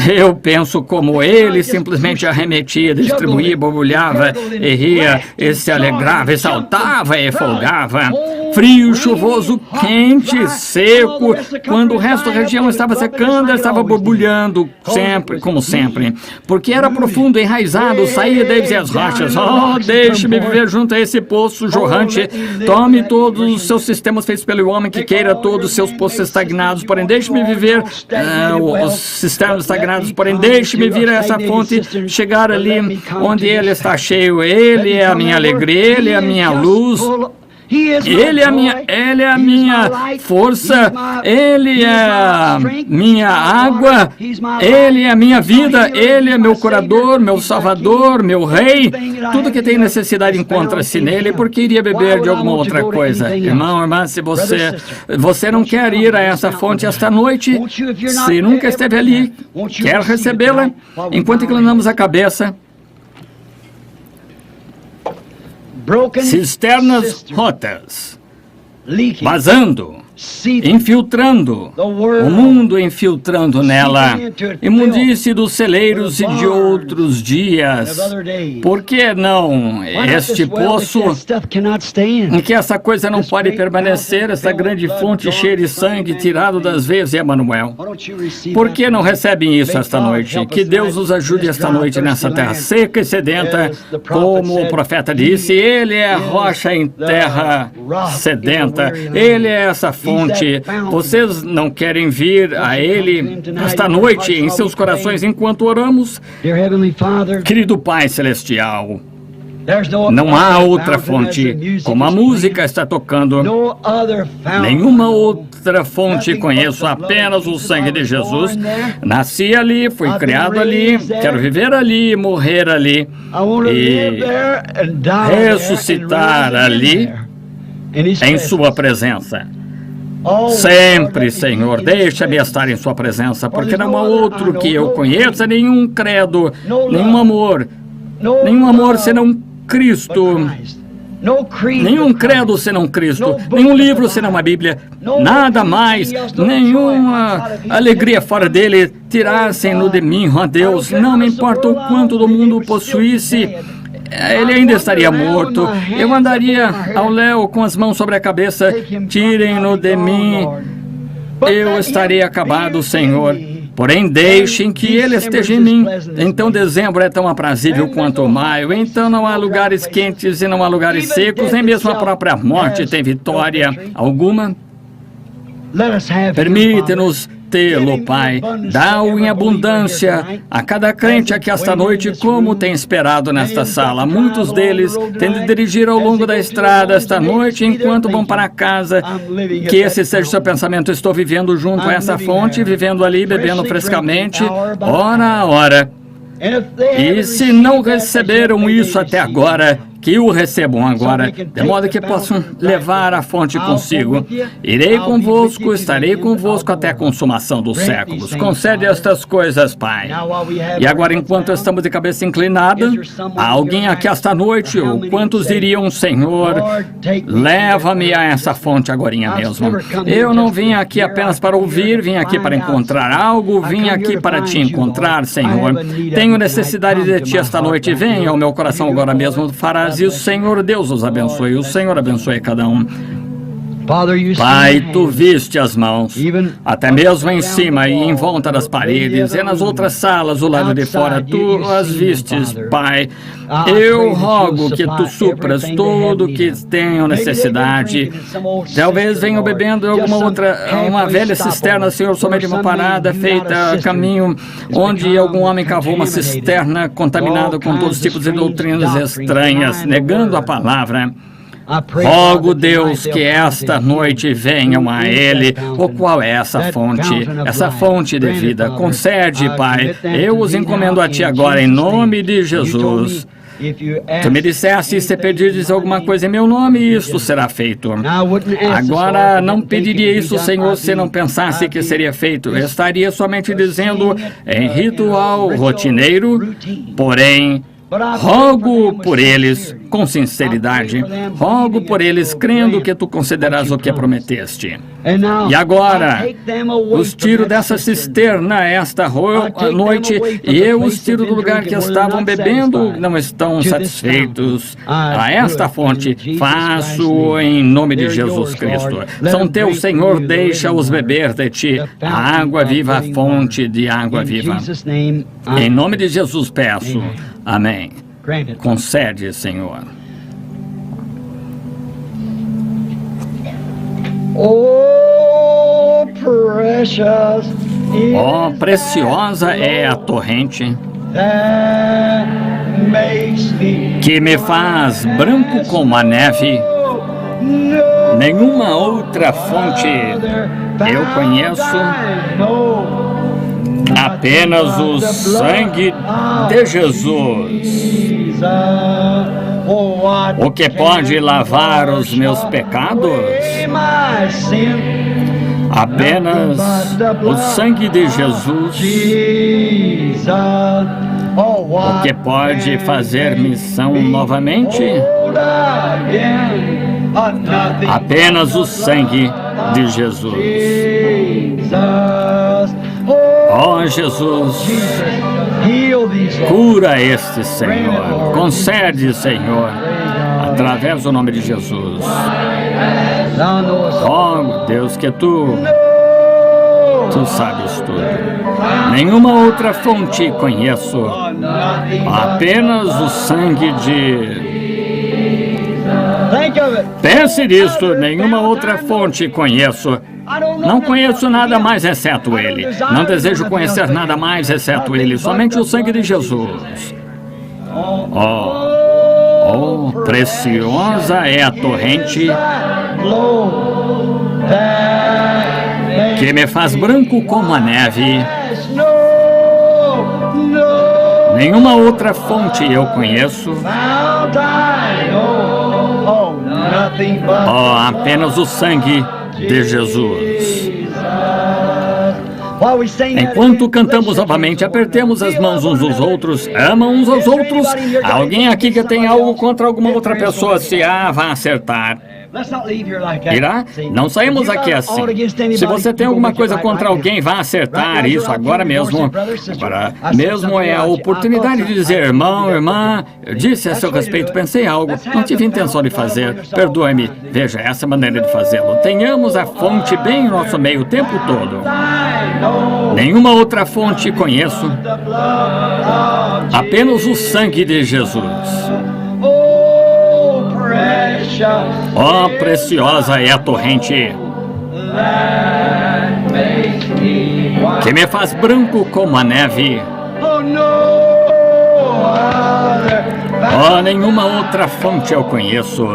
Speaker 2: Eu penso como ele simplesmente arremetia, distribuía, borbulhava e ria, e se alegrava, e saltava e folgava. Frio, chuvoso, quente, seco. Quando o resto da região estava secando, ele estava borbulhando sempre, como sempre. Porque era profundo, enraizado, saía desde as rochas. Oh, deixe-me viver junto a esse poço jorrante. Tome todos os seus sistemas feitos pelo homem que queira todos os seus poços estagnados. Porém, deixe-me viver os sistemas estagnados. Porém, deixe-me vir a essa fonte, chegar ali onde ele está cheio. Ele é a minha alegria, ele é a minha luz. Ele é a minha força, Ele é a minha água, Ele é a minha vida, Ele é meu curador, meu salvador, meu rei. Tudo que tem necessidade encontra-se nele, porque iria beber de alguma outra coisa. Irmão, irmã, se você não quer ir a essa fonte esta noite, se nunca esteve ali, quer recebê-la, enquanto inclinamos a cabeça, cisternas rotas, vazando, infiltrando, o mundo infiltrando nela, imundície dos celeiros e de outros dias. Por que não este poço em que essa coisa não pode permanecer, essa grande fonte cheia de sangue tirado das veias de Emanuel? Por que não recebem isso esta noite? Que Deus nos ajude esta noite nessa terra seca e sedenta, como o profeta disse, Ele é a rocha em terra sedenta, Ele é essa fonte. Vocês não querem vir a Ele esta noite em seus corações enquanto oramos? Querido Pai Celestial, não há outra fonte, como a música está tocando, nenhuma outra fonte conheço, apenas o sangue de Jesus. Nasci ali, fui criado ali, quero viver ali, morrer ali e ressuscitar ali em Sua presença. Sempre, Senhor, deixa-me estar em Sua presença, porque não há outro que eu conheça, nenhum credo, nenhum amor senão Cristo Nenhum credo senão Cristo, nenhum livro senão a Bíblia, nada mais, nenhuma alegria fora dele tirassem-no de mim, ó Deus. Não me importa o quanto do mundo possuísse, ele ainda estaria morto. Eu andaria ao léu com as mãos sobre a cabeça. Tirem-no de mim, eu estarei acabado, Senhor. Porém, deixem que ele esteja em mim. Então dezembro é tão aprazível quanto maio. Então não há lugares quentes e não há lugares secos, nem mesmo a própria morte tem vitória alguma. Permite-nos tê-lo, Pai. Dá-o em abundância a cada crente aqui esta noite, como tem esperado nesta sala. Muitos deles têm de dirigir ao longo da estrada esta noite enquanto vão para casa. Que esse seja o seu pensamento. Estou vivendo junto a essa fonte, vivendo ali, bebendo frescamente, hora a hora. E se não receberam isso até agora, que o recebam agora, de modo que possam levar a fonte consigo. Irei convosco, estarei convosco até a consumação dos séculos. Concede estas coisas, Pai. E agora, enquanto estamos de cabeça inclinada, há alguém aqui esta noite, ou quantos diriam, Senhor, leva-me a essa fonte agorinha mesmo. Eu não vim aqui apenas para ouvir, vim aqui para encontrar algo, vim aqui para te encontrar, Senhor. Tenho necessidade de ti esta noite. Venha ao meu coração agora mesmo, farás. E o Senhor Deus os abençoe. O Senhor abençoe cada um. Pai, tu viste as mãos, até mesmo em cima e em volta das paredes, e nas outras salas, do lado de fora, tu as vistes, Pai. Eu rogo que tu supras tudo o que tenho necessidade. Talvez venham bebendo alguma outra, uma velha cisterna, Senhor, somente uma parada feita a caminho, onde algum homem cavou uma cisterna contaminada com todos os tipos de doutrinas estranhas, negando a palavra. Rogo, Deus, que esta noite venham a Ele. O qual é essa fonte de vida? Concede, Pai. Eu os encomendo a Ti agora, em nome de Jesus. Tu me disseste, se pedirdes alguma coisa em meu nome, isto será feito. Agora, não pediria isso, Senhor, se não pensasse que seria feito. Eu estaria somente dizendo em ritual rotineiro, porém, rogo por eles com sinceridade, rogo por eles crendo que tu concederás o que prometeste. E agora, os tiro dessa cisterna esta noite, e eu os tiro do lugar que estavam bebendo, não estão satisfeitos. A esta fonte, faço em nome de Jesus Cristo. São teus, Senhor, deixa-os beber de ti, a água viva, a fonte de água viva. Em nome de Jesus peço. Amém. Concede, Senhor. Oh, preciosa é a torrente que me faz branco como a neve. Nenhuma outra fonte eu conheço, apenas o sangue de Jesus. O que pode lavar os meus pecados? Apenas o sangue de Jesus. O que pode fazer missão novamente? Apenas o sangue de Jesus. Oh, Jesus, cura este, Senhor. Concede, Senhor, através do nome de Jesus. Oh, Deus, que tu sabes tudo. Nenhuma outra fonte conheço, apenas o sangue de... Pense nisto, nenhuma outra fonte conheço. Não conheço nada mais exceto Ele. Não desejo conhecer nada mais exceto Ele. Somente o sangue de Jesus. Oh, preciosa é a torrente que me faz branco como a neve. Nenhuma outra fonte eu conheço. Oh, apenas o sangue de Jesus. Enquanto cantamos novamente, apertemos as mãos uns dos outros, amam uns aos outros. Alguém aqui que tem algo contra alguma outra pessoa, se vai acertar. Irá? Não saímos aqui assim. Se você tem alguma coisa contra alguém, vá acertar isso agora mesmo. Agora mesmo é a oportunidade de dizer, irmão, irmã, eu disse a seu respeito, pensei algo, não tive intenção de fazer, perdoe-me. Veja, essa é a maneira de fazê-lo. Tenhamos a fonte bem em nosso meio o tempo todo. Nenhuma outra fonte conheço, apenas o sangue de Jesus. Oh, preciosa é a torrente que me faz branco como a neve. Oh, nenhuma outra fonte eu conheço,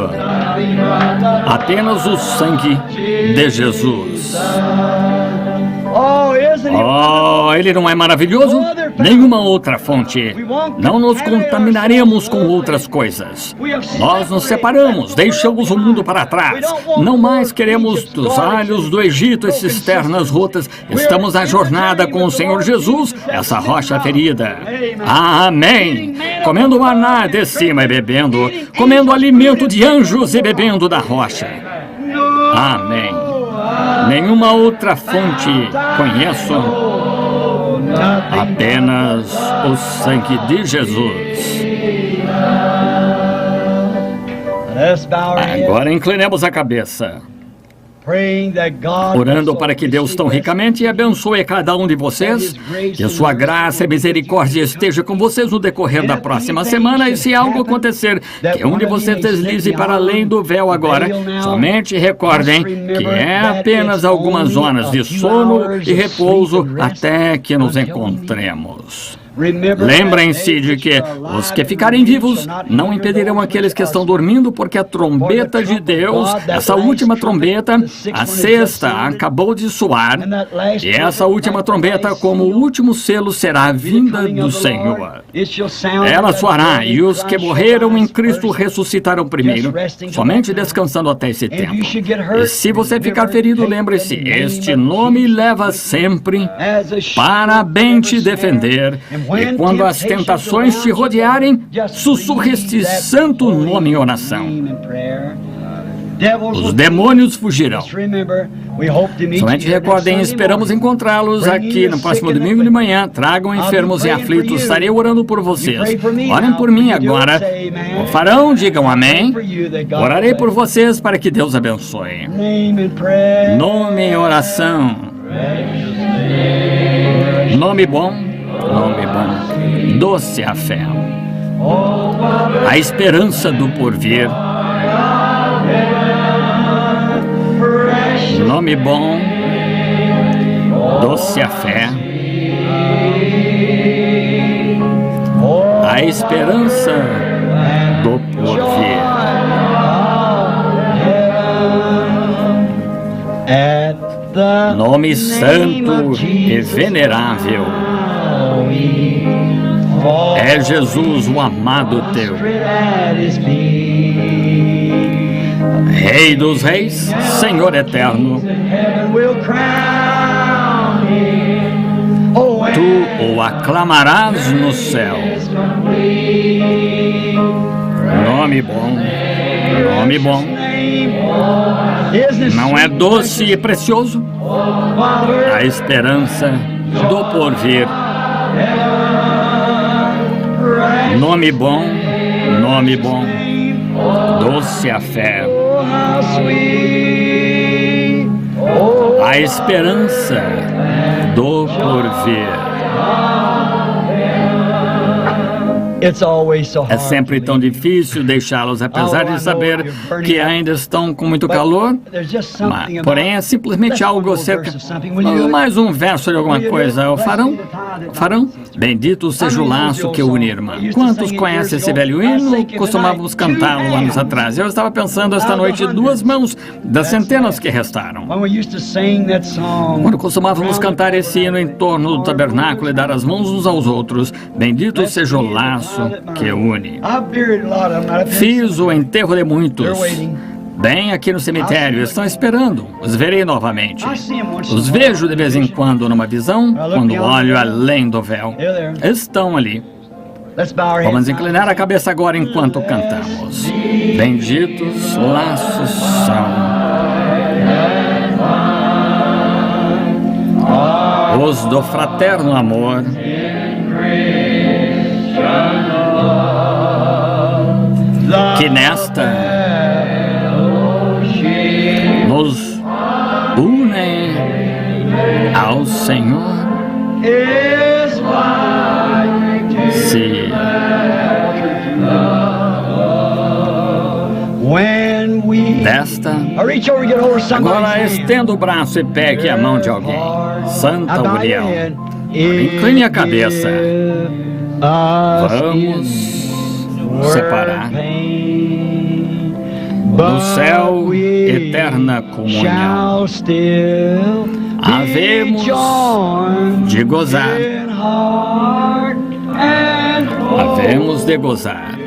Speaker 2: apenas o sangue de Jesus. Oh, ele não é maravilhoso? Nenhuma outra fonte. Não nos contaminaremos com outras coisas. Nós nos separamos, deixamos o mundo para trás. Não mais queremos dos alhos do Egito e cisternas rotas. Estamos na jornada com o Senhor Jesus, essa rocha ferida. Amém. Comendo maná de cima e bebendo, comendo alimento de anjos e bebendo da rocha. Amém. Nenhuma outra fonte conheço, apenas o sangue de Jesus. Agora inclinemos a cabeça, orando para que Deus tão ricamente abençoe cada um de vocês, que a sua graça e misericórdia esteja com vocês no decorrer da próxima semana, e se algo acontecer, que um de vocês deslize para além do véu agora, somente recordem que é apenas algumas zonas de sono e repouso até que nos encontremos. Lembrem-se de que os que ficarem vivos não impedirão aqueles que estão dormindo, porque a trombeta de Deus, essa última trombeta, a sexta, acabou de soar, e essa última trombeta, como o último selo, será a vinda do Senhor. Ela soará, e os que morreram em Cristo ressuscitarão primeiro, somente descansando até esse tempo. E se você ficar ferido, lembre-se, este nome leva sempre para bem te defender. E quando as tentações te rodearem, sussurre este santo nome em oração. Os demônios fugirão. Somente recordem, esperamos encontrá-los aqui no próximo domingo de manhã. Tragam enfermos e aflitos, estarei orando por vocês. Orem por mim agora. O farão, digam amém. Orarei por vocês para que Deus abençoe. Nome em oração. Nome bom. Nome bom, doce a fé, a esperança do porvir. Nome bom, doce a fé, a esperança do porvir. Nome santo e venerável. É Jesus, o amado teu. Rei dos reis, Senhor eterno, tu o aclamarás no céu. Nome bom, nome bom. Não é doce e precioso? A esperança do porvir. Nome bom, doce a fé, a esperança do porvir. É sempre tão difícil deixá-los, apesar de saber que ainda estão com muito calor. Porém, é simplesmente algo cerca. Mais um verso de alguma coisa. O farão? Farão? Bendito seja o laço que une, irmã. Quantos conhecem esse velho hino? Costumávamos cantá-lo anos atrás. Eu estava pensando esta noite, duas mãos das centenas que restaram. Quando costumávamos cantar esse hino em torno do tabernáculo e dar as mãos uns aos outros. Bendito seja o laço que une. Fiz o enterro de muitos. Bem aqui no cemitério, estão esperando. Os verei novamente. Os vejo de vez em quando numa visão, quando olho além do véu. Estão ali. Vamos inclinar a cabeça agora enquanto cantamos. Benditos laços são os do fraterno amor, que nesta nos unem ao Senhor. Se desta, agora estenda o braço e pegue a mão de alguém. Santa Uriel, incline a cabeça. Vamos separar do céu eterna comunhão. Havemos de gozar. Havemos de gozar.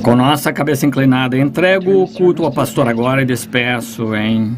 Speaker 2: Com nossa cabeça inclinada, entrego o culto ao pastor agora e despeço em